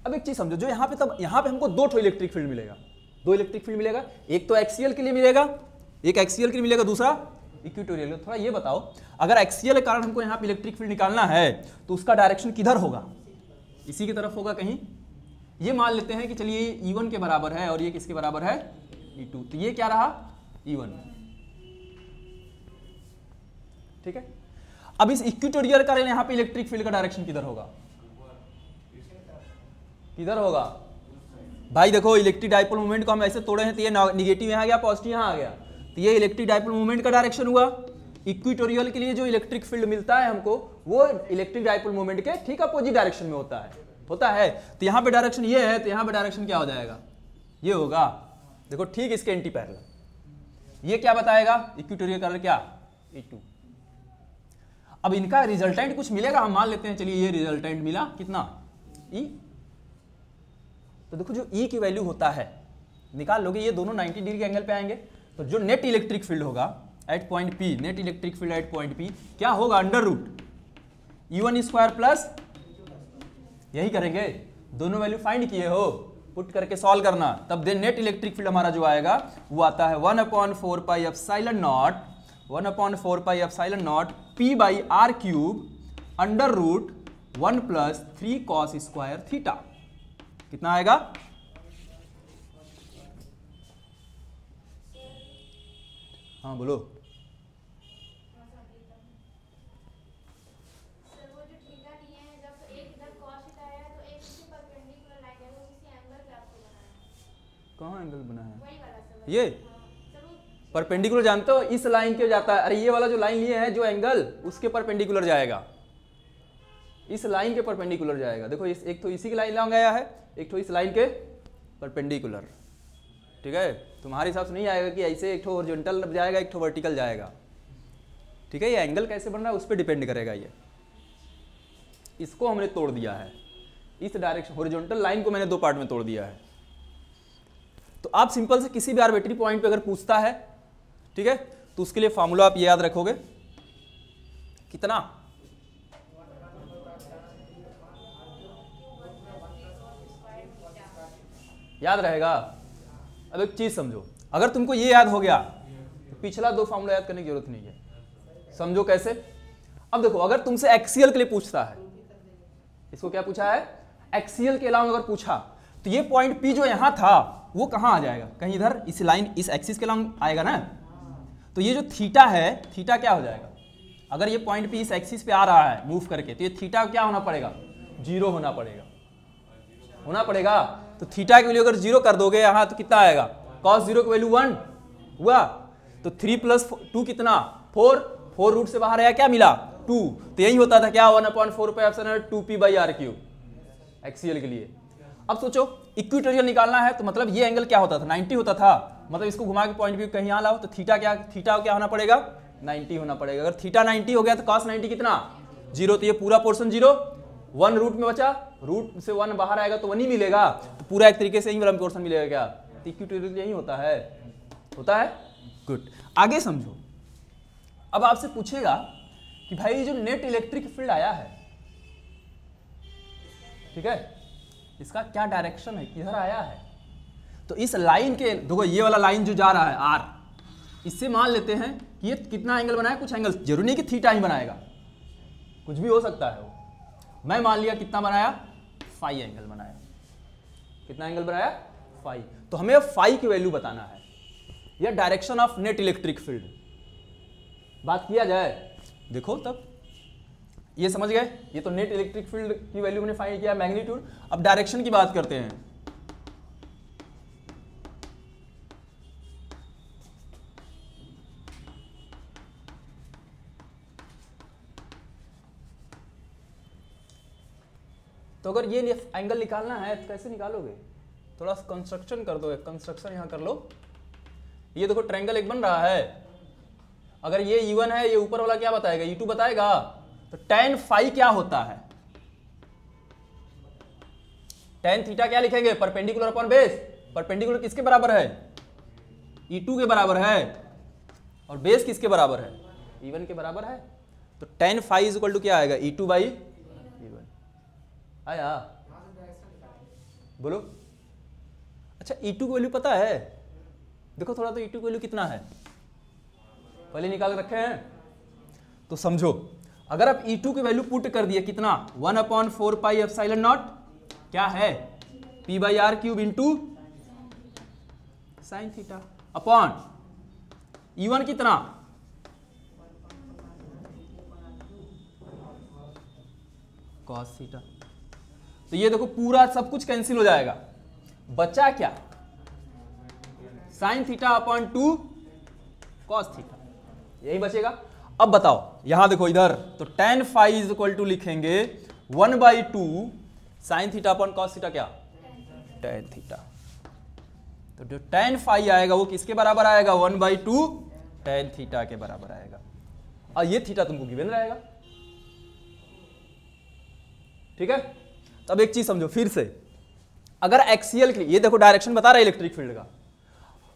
अब एक चीज समझो, जो यहाँ पे तब यहाँ पे हमको दो ठो इलेक्ट्रिक फील्ड मिलेगा, दो इलेक्ट्रिक फील्ड मिलेगा, एक तो एक्सियल के लिए मिलेगा, एक एक्सियल के लिए मिलेगा, दूसरा इक्वेटोरियल। थोड़ा ये बताओ, अगर एक्सियल के कारण हमको यहाँ पे इलेक्ट्रिक फील्ड निकालना है तो उसका डायरेक्शन किधर होगा, इसी की तरफ होगा कहीं। ये मान लेते हैं कि चलिए E1 के बराबर है और ये किसके बराबर है, E2, तो ये क्या रहा E1, ठीक है। अब इस इक्वेटोरियल कारण यहाँ पे इलेक्ट्रिक फील्ड का डायरेक्शन किधर होगा, किधर होगा भाई, देखो इलेक्ट्रिक डाइपोल मोमेंट को हम ऐसे तोड़े हैं तो ये निगेटिव यहाँ गया, पॉजिटिव यहाँ आ गया, तो ये इलेक्ट्रिक डाइपोल मोमेंट का डायरेक्शन हुआ। इक्वेटोरियल के लिए जो इलेक्ट्रिक फील्ड मिलता है हमको वो इलेक्ट्रिक डाइपोल मोमेंट के ठीक अपोजिट डायरेक्शन में होता है। तो यहाँ पे डायरेक्शन ये है, तो यहाँ पे डायरेक्शन क्या हो जाएगा, ये होगा, देखो ठीक इसके एंटी पैरेलल। ये क्या बताएगा, इक्वेटोरियल कलर क्या E2। अब इनका रिजल्टेंट कुछ मिलेगा, हम मान लेते हैं चलिए ये रिजल्टेंट मिला कितना E, तो देखो जो E की वैल्यू होता है निकाल लोगे, ये दोनों 90 डिग्री के एंगल पे आएंगे, तो जो नेट इलेक्ट्रिक फील्ड होगा at point P, net electric field at point P क्या होगा, under root E1 square plus, यही करेंगे, दोनों वैल्यू फाइंड किए हो, पुट करके सॉल्व करना, तब देन नेट इलेक्ट्रिक फील्ड हमारा जो आएगा वो आता है 1/4 pi epsilon naught, 1/4 pi epsilon naught P by R cube under root 1 plus 3 cos square theta. कितना आएगा, हाँ बोलो। कहाँ एंगल बना है, ये परपेंडिकुलर जानते हो, इस लाइन के जाता है, अरे ये वाला जो लाइन लिए है जो एंगल उसके परपेंडिकुलर जाएगा, इस लाइन के परपेंडिकुलर जाएगा। देखो इस एक तो इसी की लाइन लॉन्ग आया है, एक तो इस लाइन के परपेंडिकुलर, ठीक है। तुम्हारे हिसाब से नहीं आएगा कि ऐसे एक तो हॉरिजॉन्टल जाएगा एक तो वर्टिकल जाएगा, ठीक है। ये एंगल कैसे बन रहा है उस पर डिपेंड करेगा। ये इसको हमने तोड़ दिया है, इस डायरेक्शन हॉरिजॉन्टल लाइन को मैंने दो पार्ट में तोड़ दिया है। तो आप सिंपल से किसी भी आर्बिट्री पॉइंट पे अगर पूछता है, ठीक है, तो उसके लिए फॉर्मूला आप ये याद रखोगे, कितना, याद रहेगा। अब एक चीज समझो, अगर तुमको ये याद हो गया तो पिछला दो फॉर्मूला याद करने की जरूरत नहीं है। समझो कैसे, अब देखो अगर तुमसे एक्सियल के लिए पूछता है, इसको क्या पूछा है, एक्सियल के अलावा अगर पूछा तो ये पॉइंट P जो यहां था वो कहां आ जाएगा, कहीं इधर इस लाइन इस एक्सिस के अलावा आएगा ना। तो ये जो थीटा है, थीटा क्या हो जाएगा, अगर ये पॉइंट P इस एक्सिस पे आ रहा है मूव करके, तो ये थीटा क्या होना पड़ेगा, 0 होना पड़ेगा। तो थीटा की वैल्यू अगर 0 कर दोगे यहाँ तो कितना आएगा, cos 0 की वैल्यू 1 हुआ, तो 3 + 2 कितना 4 रूट से बाहर आया क्या मिला 2, तो यही होता था क्या 1/4 pi epsilon 2p by R cube axial के लिए। अब सोचो इक्वेटोरियल निकालना है तो मतलब ये एंगल क्या होता था, 90 होता था, मतलब इसको घुमा के पॉइंट भी कहीं यहाँ लाओ तो थीटा क्या होना पड़ेगा, 90 होना पड़ेगा। अगर थीटा 90 हो गया तो cos 90 कितना 0, तो ये पूरा पोर्शन 0, 1 रूट में बचा, रूट से 1 बाहर आएगा तो 1 ही मिलेगा, तो पूरा एक तरीके से यही वाला पोर्शन मिलेगा क्या, तो इक्वेटोरियल यही होता है। गुड, आगे समझो। अब आपसे पूछेगा कि भाई जो नेट इलेक्ट्रिक फील्ड आया है, ठीक है, इसका क्या डायरेक्शन है, किधर आया है। तो इस लाइन के देखो ये वाला लाइन जो जा रहा है आर, इससे मान लेते हैं कि ये कितना एंगल बनाया, कुछ एंगल, जरूरी नहीं कि थीटा ही बनाएगा, कुछ भी हो सकता है वो। मैं मान लिया कितना बनाया, फाई एंगल बनाया, कितना एंगल बनाया, फाई। तो हमें फाई की वैल्यू बताना है, या direction of net electric field, बात किया जाए। देखो तब ये समझ गए, ये तो नेट इलेक्ट्रिक फील्ड की वैल्यू हमने फाइंड किया, मैग्नीट्यूड। अब डायरेक्शन की बात करते हैं। तो अगर ये एंगल निकालना है तो कैसे निकालोगे? थोड़ा सा कंस्ट्रक्शन कर दो, एक कंस्ट्रक्शन यहाँ कर लो। ये देखो ट्रायंगल एक बन रहा है, अगर ये E1 है, ये ऊपर वाला क्या बताएगा? E2 बताएगा। तो tan फाई क्या होता है? tan थीटा क्या लिखेंगे? Perpendicular upon base. परपेंडिकुलर किसके बराबर है? E2 के बराबर है। और बेस किसके बराबर है? E1 के बराबर है। तो tan phi is equal to क्या आएगा? E2 बाई E1 आया। बोलो। अच्छा E2 की वैल्यू पता है? देखो थोड़ा, तो E2 की वैल्यू कितना है पहले निकाल रखे हैं। तो समझो, अगर आप E2 की वैल्यू पुट कर दिए कितना? 1/4 पाई एप्सिलॉन नॉट क्या है? P/r³ into sine theta upon E1 कितना? Cos theta. तो ये देखो पूरा सब कुछ कैंसिल हो जाएगा, बचा क्या? Sine theta upon 2 cos theta, यही बचेगा। अब बताओ यहां देखो इधर, तो tan phi is equal to लिखेंगे 1/2 sine theta upon cos theta क्या? tan theta. तो जो tan फाई आएगा वो किसके बराबर आएगा? 1/2 tan थीटा के बराबर आएगा। और ये थीटा तुमको गिवन रहेगा, ठीक है। तब एक चीज समझो फिर से, अगर एक्सियल की, ये देखो डायरेक्शन बता रहा है इलेक्ट्रिक फील्ड का,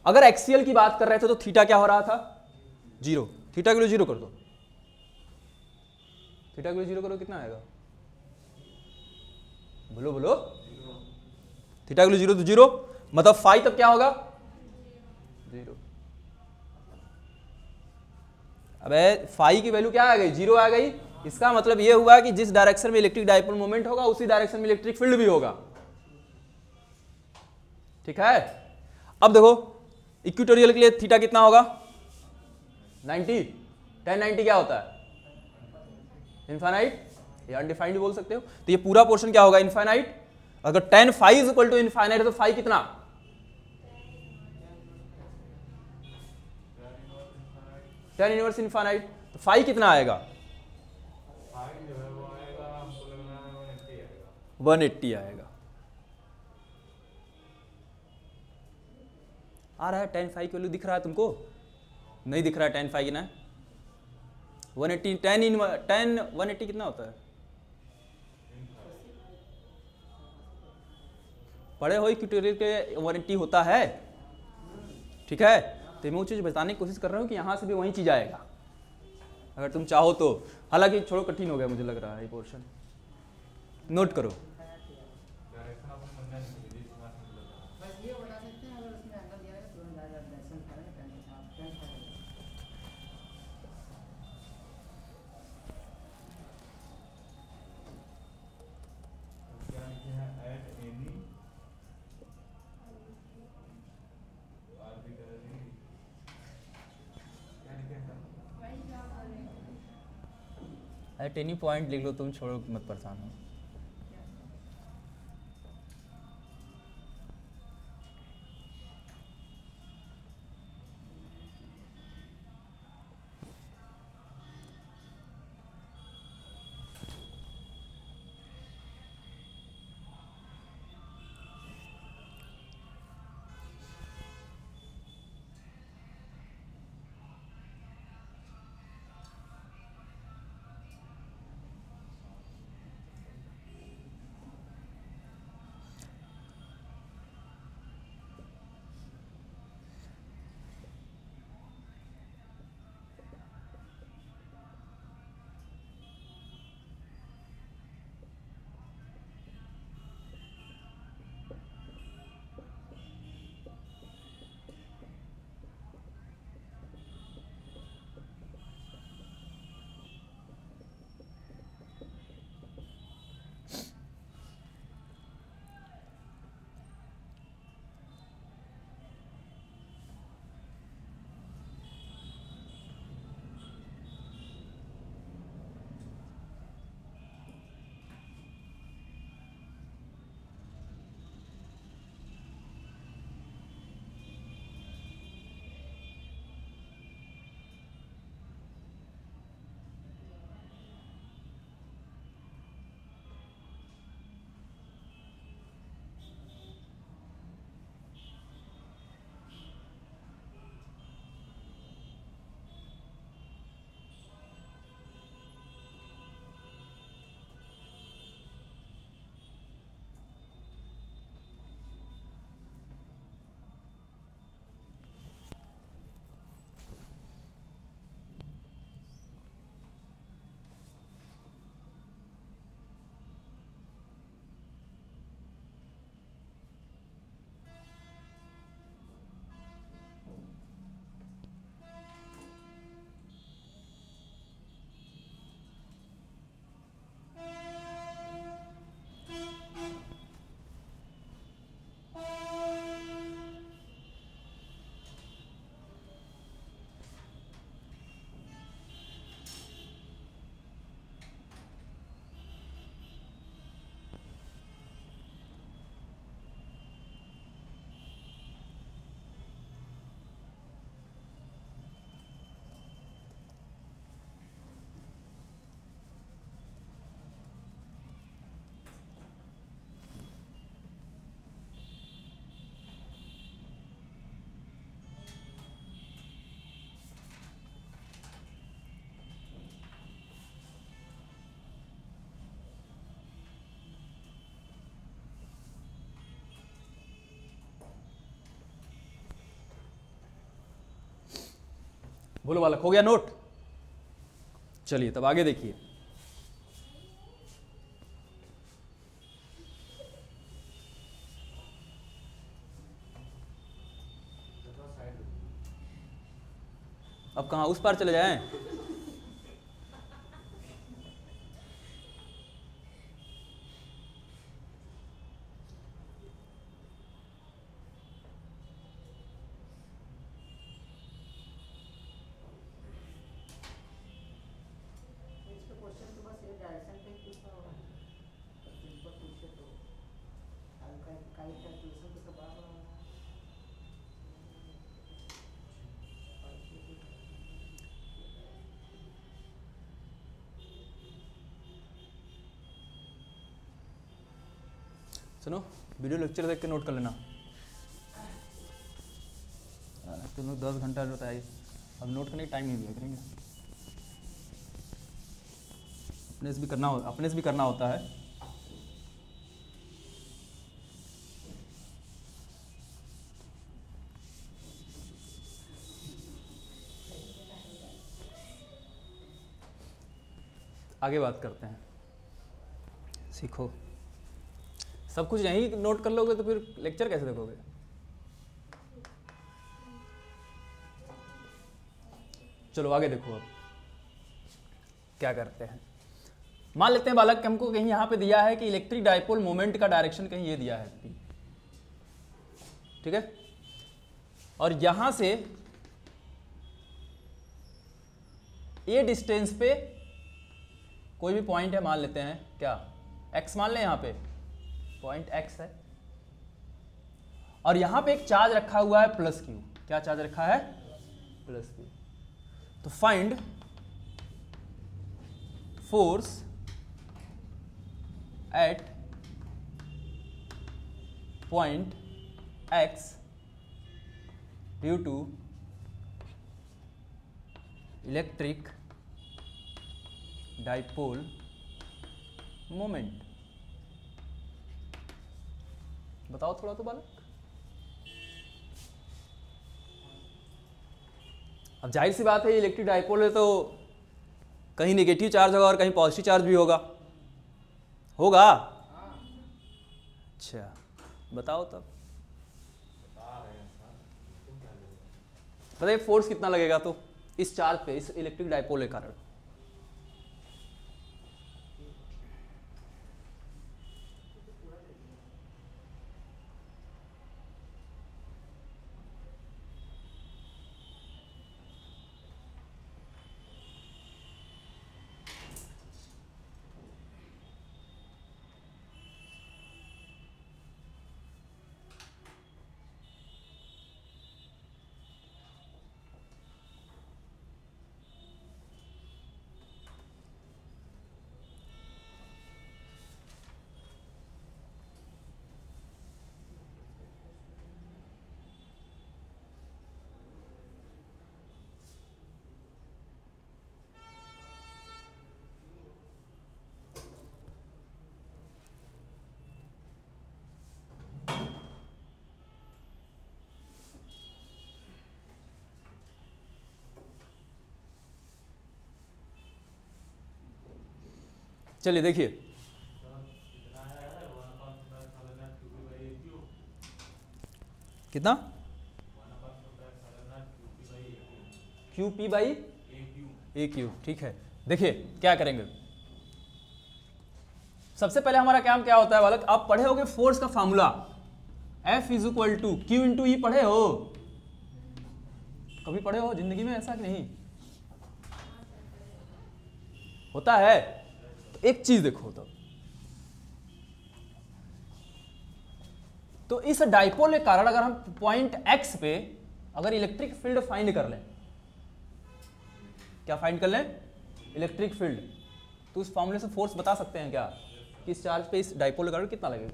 अगर एक्सियल की बात कर रहे थे तो थीटा क्या हो रहा था? 0। थीटा के लिए 0 कर दो, थीटा के लिए 0 करो, कितना आएगा? बोलो बोलो। थीटा के लिए 0 तो 0, मतलब फाई तब क्या होगा? 0। अबे फाई की वैल्यू क्या आ गई? 0 आ गई। इसका मतलब यह हुआ कि जिस डायरेक्शन में इलेक्ट्रिक डाइपोल मोमेंट होगा उसी डायरेक्शन में इलेक्ट्रिक फील्ड भी होगा, ठीक है। अब देखो इक्वेटोरियल के लिए थीटा कितना होगा? 90। tan 90 क्या होता है? इनफाइनाइट या अनडिफाइंड बोल सकते हो। तो ये पूरा पोर्शन क्या होगा? इनफाइनाइट। अगर tan phi is equal to infinite है तो फाई कितना? tan inverse infinite. तो फाई कितना आएगा? 180 आएगा। आ रहा है tan फाई की वैल्यू दिख रहा है तुमको? नहीं दिख रहा है tan फाई कितना? 180 tan 180 कितना होता है? पढ़े हो इक्वेटोरियल के 180 होता है, ठीक है। तो मैं वो चीज बताने की कोशिश कर रहा हूँ कि यहाँ से भी वही चीज आएगा अगर तुम चाहो तो। हालांकि छोड़ो, कठिन हो गया मुझे लग रहा है ये पोर्शन, नोट करो। बस ये बता सकते हैं, अगर उसमें एंगल दिया है तो तुरंत डायरेक्शन करेंगे tan phi. At any point लिख लो तुम, छोड़ो मत, परेशान हो। बोलो बालक, हो गया नोट? चलिए तब आगे देखिए। अब कहाँ उस पार चले जाएं? इसका क्वेश्चन तो बस ये डायरेक्शन पे पूछा होगा, सिंपल पूछे तो हल्का का कैलकुलेशन तो सब बात होगा। सुनो, वीडियो लेक्चर देख के नोट कर लेना। तुम लोग 10 घंटा बताइए, अब नोट करने का टाइम नहीं दिया करेंगे। अपने से भी करना होता है। आगे बात करते हैं। सीखो, सब कुछ यहीं नोट कर लोगे तो फिर लेक्चर कैसे देखोगे? चलो आगे देखो, अब क्या करते हैं। मान लेते हैं बालक, हमको कहीं यहां पे दिया है कि इलेक्ट्रिक डाइपोल मोमेंट का डायरेक्शन कहीं ये दिया है P, ठीक है, और यहां से ए डिस्टेंस पे कोई भी पॉइंट है, मान लेते हैं क्या x मान लें, यहां पे पॉइंट x है, और यहां पे एक चार्ज रखा हुआ है प्लस q। क्या चार्ज रखा है? Plus q। तो find force at point x due to electric dipole moment. बताओ थोड़ा तो बालक। अब जाहिर सी बात है, इलेक्ट्रिक डाइपोल है तो कहीं नेगेटिव चार्ज होगा और कहीं पॉजिटिव चार्ज भी होगा। अच्छा बताओ तब। बताइए फोर्स कितना लगेगा तो इस चार्ज पे, इस इलेक्ट्रिक डाइपोल के कारण? चलिए देखिए, कितना Q P by A Q. ठीक है, देखिए क्या करेंगे। सबसे पहले हमारा काम क्या होता है बालक, आप पढ़े होगे फोर्स का formula F is equal to Q into E. पढ़े हो? कभी पढ़े हो जिंदगी में ऐसा कि नहीं होता है? तो एक चीज देखो तो इस डाइपोल के कारण अगर हम पॉइंट x पे अगर इलेक्ट्रिक फील्ड फाइंड कर लें, क्या फाइंड कर लें? इलेक्ट्रिक फील्ड, तो उस फॉर्मूले से फोर्स बता सकते हैं क्या कि इस चार्ज पे इस डाइपोल के कारण कितना लगेगा।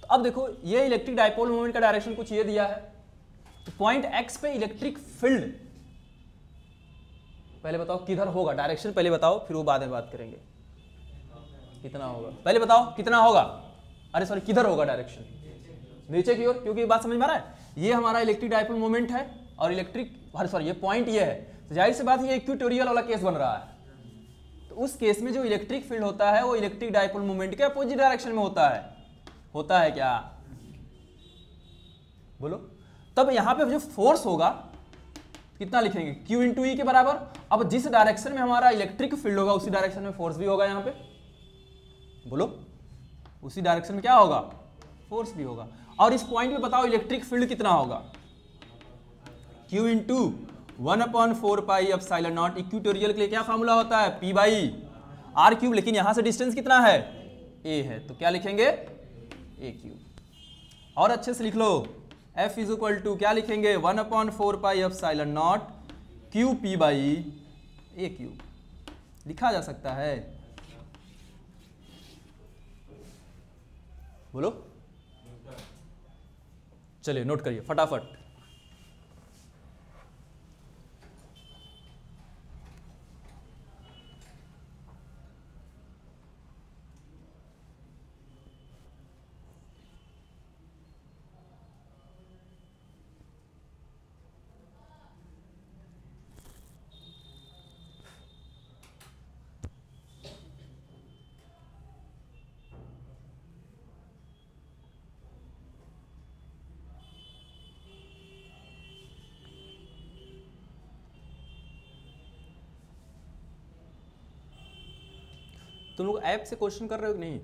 तो अब देखो, ये इलेक्ट्रिक डाइपोल मोमेंट का डायरेक्शन कुछ ये दिया है, तो पॉइंट x पे इलेक्ट्रिक फील्ड पहले बताओ किधर होगा, डायरेक्शन पहले बताओ, फिर वो बाद में बात करेंगे कितना होगा। पहले बताओ कितना होगा, अरे सॉरी किधर होगा डायरेक्शन? नीचे की ओर, क्योंकि बात समझ में आ रहा है। ये हमारा इलेक्ट्रिक डाइपोल मोमेंट है और इलेक्ट्रिक, अरे सॉरी ये पॉइंट ये है, तो जाहिर सी बात है ये इक्वेटोरियल वाला केस बन रहा है। तो उस केस में जो इलेक्ट्रिक फील्ड होता है वो इलेक्ट्रिक डाइपोल मोमेंट के अपोजिट डायरेक्शन में होता है क्या? बोलो। तब यहां पे जो फोर्स होगा कितना लिखेंगे? Q इंटू ई के बराबर। अब जिस डायरेक्शन में हमारा इलेक्ट्रिक फील्ड होगा उसी डायरेक्शन में फोर्स भी होगा यहां पे। बोलो, उसी डायरेक्शन में क्या होगा? फोर्स भी होगा। और इस पॉइंट पे बताओ इलेक्ट्रिक फील्ड कितना होगा? Q into 1/4 pi epsilon naught. Equatorial के लिए क्या फॉर्मूला होता है? P by R cube. लेकिन यहां से डिस्टेंस कितना है? A है, तो क्या लिखेंगे? A cube. और अच्छे से लिख लो, F इज इक्वल टू क्या लिखेंगे? 1/4 pi epsilon naught Q P by A cube. लिखा जा सकता है। बोलो, चलिए नोट करिए फटाफट। तुम लोग ऐप से क्वेश्चन कर रहे हो कि नहीं?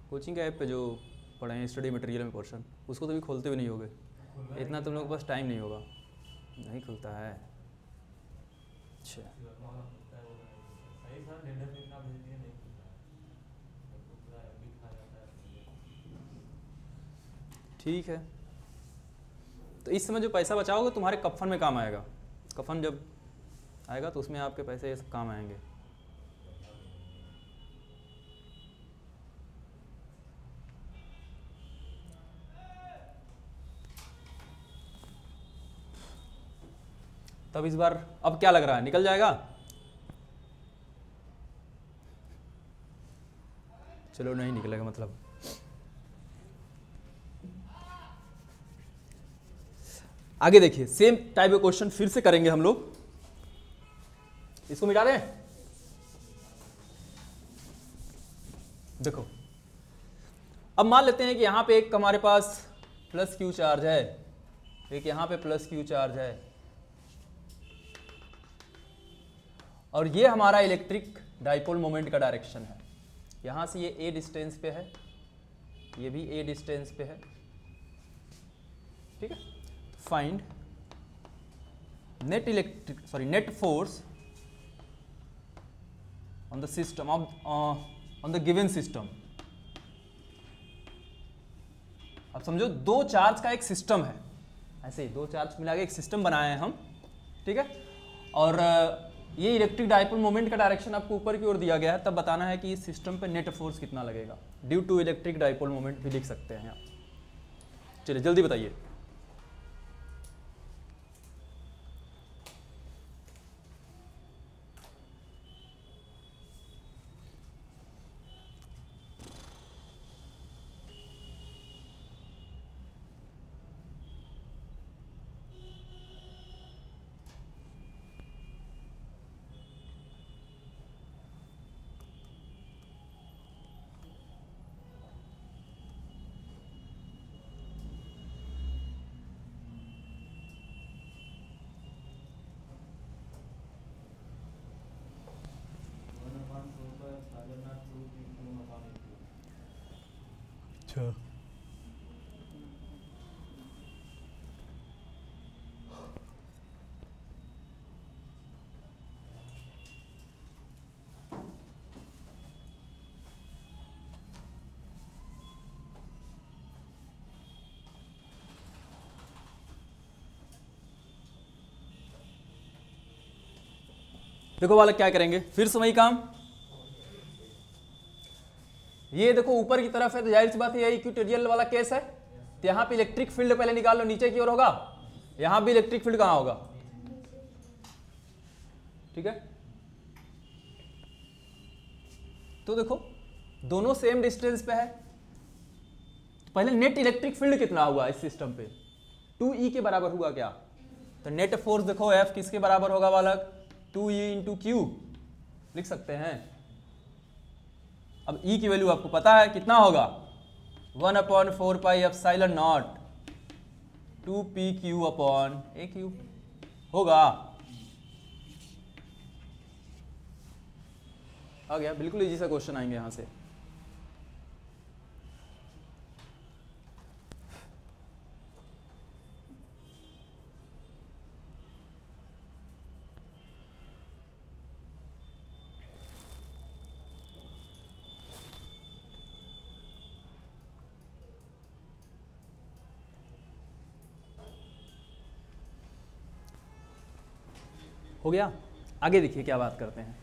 कोचिंग के ऐप पे जो पढ़े हैं स्टडी मटेरियल में पोर्शन, उसको तो भी खोलते हुए नहीं होगे। इतना तुम लोग के पास टाइम नहीं होगा। नहीं खुलता है? अच्छा, ठीक है। तो इस समय जो पैसा बचाओगे तुम्हारे कफन में काम आएगा। कफन जब आएगा तो उसमें आपके पैसे ये सब काम आएंगे। तब इस बार अब क्या लग रहा है, निकल जाएगा? चलो नहीं निकलेगा मतलब। आगे देखिए, सेम टाइप का क्वेश्चन फिर से करेंगे हम लोग। इसको मिटा दें। देखो, अब मान लेते हैं कि यहां पे एक हमारे पास प्लस क्यू चार्ज है, एक यहां पे प्लस क्यू चार्ज है, और ये हमारा इलेक्ट्रिक डाइपोल मोमेंट का डायरेक्शन है। यहां से ये a डिस्टेंस पे है, ये भी a डिस्टेंस पे है। ठीक है। Find net force on the system on the given system. अब समझो दो चार्ज का एक सिस्टम है, ऐसे ही दो चार्ज मिला के एक सिस्टम बनाए हैं हम। ठीक है। और ये इलेक्ट्रिक डाइपोल मोमेंट का डायरेक्शन आपको ऊपर की ओर दिया गया है। तब बताना है कि इस सिस्टम पे नेट फोर्स कितना लगेगा due to electric dipole moment भी लिख सकते हैं आप। चलिए जल्दी बताइए। अच्छा, देखो वाला क्या करेंगे, फिर से वही काम। ये देखो ऊपर की तरफ है तो जाहिर सी बात है यही इक्वेटोरियल वाला केस है। तो यहां पे इलेक्ट्रिक फील्ड पहले निकाल लो, नीचे की ओर होगा। यहां भी इलेक्ट्रिक फील्ड कहां होगा? ठीक है। तो देखो दोनों सेम डिस्टेंस पे है। तो पहले नेट इलेक्ट्रिक फील्ड कितना हुआ इस सिस्टम पे? 2E के बराबर हुआ क्या? तो नेट फोर्स देखो F किसके बराबर होगा बालक? 2E इंटू क्यू लिख सकते हैं। अब E की वैल्यू आपको पता है कितना होगा, 1/4 pi epsilon not 2PQ upon AQ होगा। आ गया, बिल्कुल इजी सा क्वेश्चन आएंगे यहां से। हो गया, आगे देखिए क्या बात करते हैं।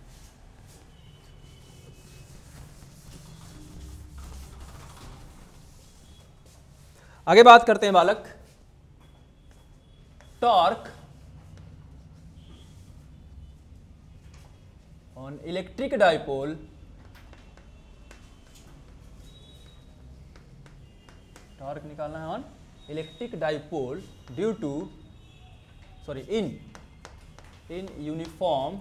आगे बात करते हैं बालक, torque on electric dipole torque निकालना है on electric dipole due to in uniform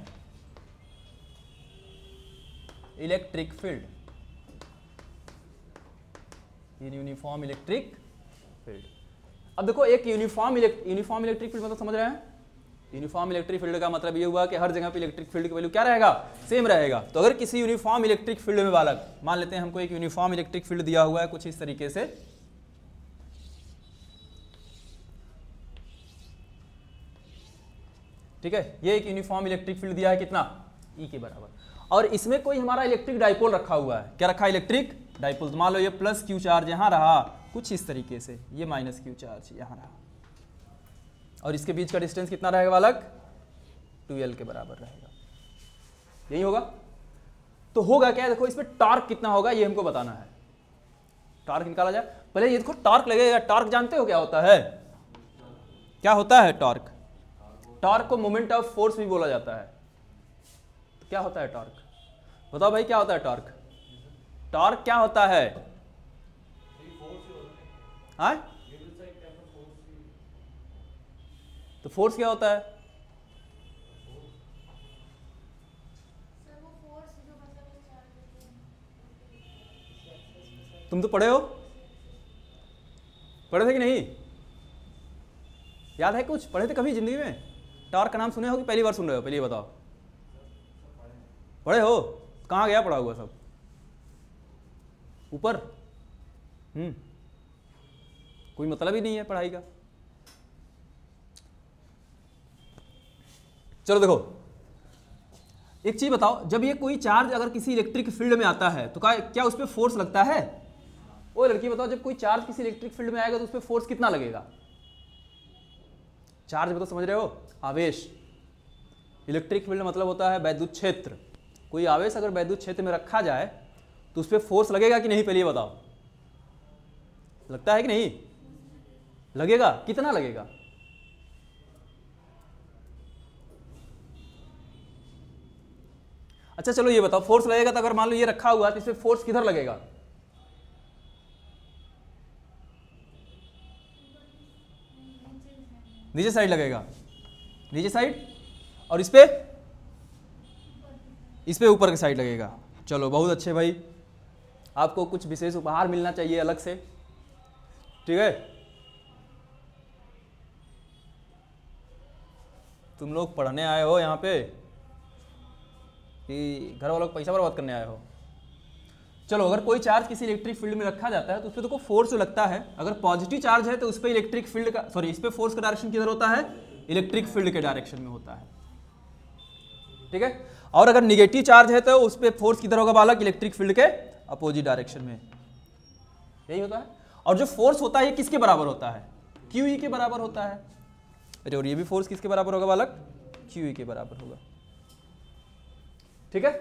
electric field, in uniform electric field. अब देखो एक यूनिफॉर्म इलेक्ट्रिक फील्ड मतलब समझ रहे हैं, यूनिफॉर्म इलेक्ट्रिक फील्ड का मतलब ये हुआ कि हर जगह पे इलेक्ट्रिक फील्ड की वैल्यू क्या रहेगा, सेम रहेगा। तो अगर किसी यूनिफॉर्म इलेक्ट्रिक फील्ड में बालक, मान लेते हैं हमको एक यूनिफॉर्म इलेक्ट्रिक फील्ड दिया हुआ है कुछ इस तरीके से, ठीक है, ये एक यूनिफॉर्म इलेक्ट्रिक फील्ड दिया है कितना, E के बराबर, और इसमें कोई हमारा इलेक्ट्रिक डाइपोल रखा हुआ है, क्या रखा है, इलेक्ट्रिक डाइपोल। तो मान लो ये प्लस Q चार्ज यहां रहा कुछ इस तरीके से, ये माइनस Q चार्ज यहां रहा, और इसके बीच का डिस्टेंस कितना रहेगा बालक, 2L के बराबर रहेगा, यही होगा। तो होगा क्या, देखो इसमें टॉर्क कितना होगा ये हमको बताना है, टॉर्क निकाला जाए। पहले ये देखो टॉर्क लगेगा, टॉर्क जानते हो क्या होता है, क्या होता है टॉर्क, टॉर्क को मोमेंट ऑफ फोर्स भी बोला जाता है। तो क्या होता है टॉर्क, बताओ भाई क्या होता है टॉर्क, टॉर्क क्या होता है, हाँ तो फोर्स क्या होता है, तुम तो पढ़े हो, पढ़े थे कि नहीं, याद है कुछ, पढ़े थे कभी जिंदगी में, टॉर्क का नाम सुने हो कि पहली बार सुन रहे हो, पहले ये बताओ, पढ़े हो, कहाँ गया पढ़ा हुआ सब ऊपर, कोई मतलब ही नहीं है पढ़ाई का। चलो देखो एक चीज बताओ, जब ये कोई चार्ज अगर किसी इलेक्ट्रिक फील्ड में आता है तो क्या उस पर फोर्स लगता है, ओ लड़की बताओ, जब कोई चार्ज किसी इलेक्ट्रिक फील्ड में आएगा तो उस पर फोर्स कितना लगेगा, चार्ज में तो समझ रहे हो, आवेश, इलेक्ट्रिक फील्ड मतलब होता है वैद्युत क्षेत्र, कोई आवेश अगर वैद्युत क्षेत्र में रखा जाए तो उस पर फोर्स लगेगा कि नहीं, पहले ये बताओ, लगता है कि नहीं लगेगा, कितना लगेगा, अच्छा चलो ये बताओ, फोर्स लगेगा तो अगर मान लो ये रखा हुआ है तो इस पर फोर्स किधर लगेगा, नीचे साइड लगेगा, नीचे साइड, और इस पे ऊपर की साइड लगेगा। चलो बहुत अच्छे भाई, आपको कुछ विशेष उपहार मिलना चाहिए अलग से, ठीक है, तुम लोग पढ़ने आए हो यहाँ पे कि घर वालों को पैसा बर्बाद करने आए हो। चलो अगर कोई चार्ज किसी इलेक्ट्रिक फील्ड में रखा जाता है तो उस पर देखो फोर्स जो लगता है, अगर पॉजिटिव चार्ज है तो उस पर इलेक्ट्रिक फील्ड का इस पे फोर्स का डायरेक्शन किधर होता है, इलेक्ट्रिक फील्ड के डायरेक्शन में होता है, ठीक है, और अगर निगेटिव चार्ज है तो उस पर फोर्स किधर होगा बालक, इलेक्ट्रिक फील्ड के अपोजिट डायरेक्शन में, यही होता है। और जो फोर्स होता है ये किसके बराबर होता है, QE के बराबर होता है, अरे और ये भी फोर्स किसके बराबर होगा बालक, QE के बराबर होगा, ठीक है।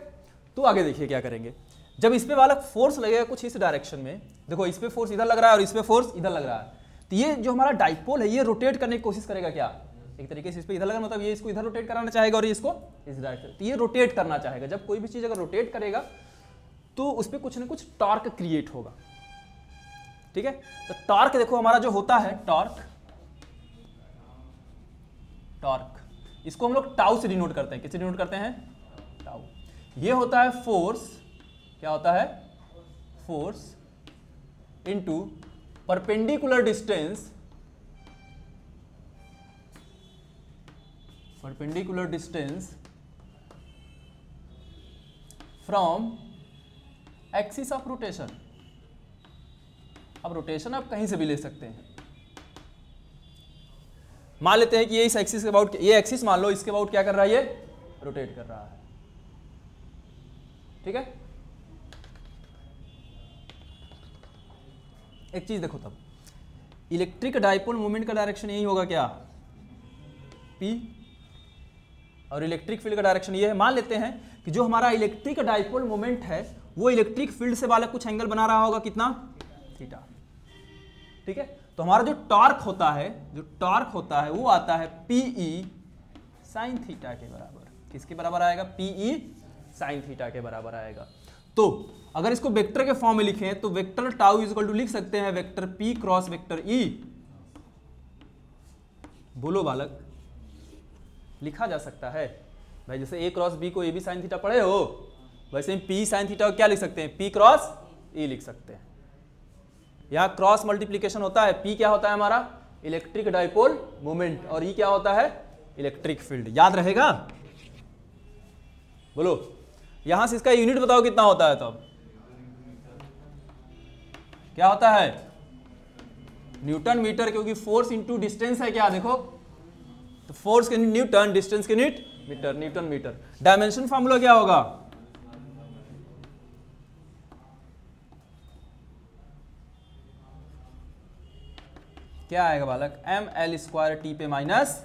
तो आगे देखिए क्या करेंगे, जब इस पे बालक फोर्स लगेगा कुछ इस डायरेक्शन में, देखो इस पे फोर्स इधर लग रहा है और इस पे फोर्स इधर लग रहा है, तो ये जो हमारा डाइपोल है ये रोटेट करने की कोशिश करेगा, क्या एक तरीके से इस पे इधर लगा मतलब ये इसको इधर रोटेट कराना चाहेगा और ये इसको इस डायरेक्शन, तो ये रोटेट करना चाहेगा। जब कोई भी चीज अगर रोटेट करेगा तो उस पर कुछ ना कुछ टॉर्क क्रिएट होगा, ठीक है। तो टॉर्क देखो हमारा जो होता है टॉर्क इसको हम लोग टाउ से डिनोट करते हैं। किससे डिनोट करते हैं? टाउ। ये होता है फोर्स, क्या होता है? Force into perpendicular distance, perpendicular distance from axis of rotation. अब रोटेशन आप कहीं से भी ले सकते हैं। मान लेते हैं कि ये इस एक्सिस के अबाउट, ये एक्सिस मान लो इसके अबाउट क्या कर रहा है? ये रोटेट कर रहा है। ठीक है, एक चीज देखो, तब इलेक्ट्रिक डाइपोल मोमेंट का डायरेक्शन यही होगा क्या? P, और इलेक्ट्रिक फील्ड का डायरेक्शन ये है। मान लेते हैं कि जो हमारा इलेक्ट्रिक डाइपोल मोमेंट है वो इलेक्ट्रिक फील्ड से वाला कुछ एंगल बना रहा होगा, कितना? थीटा। ठीक है, तो हमारा जो टॉर्क होता है, जो टॉर्क होता है वो आता है PE साइन थीटा के बराबर। किसके बराबर आएगा? PE साइन थीटा के बराबर आएगा। तो अगर इसको वेक्टर के फॉर्म में लिखें तो vector tau is equal to लिख सकते हैं vector P cross vector E। बोलो बालक, लिखा जा सकता है भाई, जैसे A क्रॉस B को A B साइन थीटा पढ़े हो, वैसे हम P साइन थीटा को क्या लिख सकते हैं? P क्रॉस E लिख सकते हैं। यहां क्रॉस मल्टीप्लीकेशन होता है। P क्या होता है हमारा? इलेक्ट्रिक डाइपोल मोमेंट, और E क्या होता है? Electric field. याद रहेगा? बोलो, यहां से इसका यूनिट बताओ कितना होता है? तब क्या होता है? न्यूटन मीटर, क्योंकि फोर्स इंटू डिस्टेंस है। क्या देखो, तो फोर्स के न्यूटन, डिस्टेंस के metre, newton metre. Dimension formula क्या होगा? क्या आएगा बालक? ml² t पे माइनस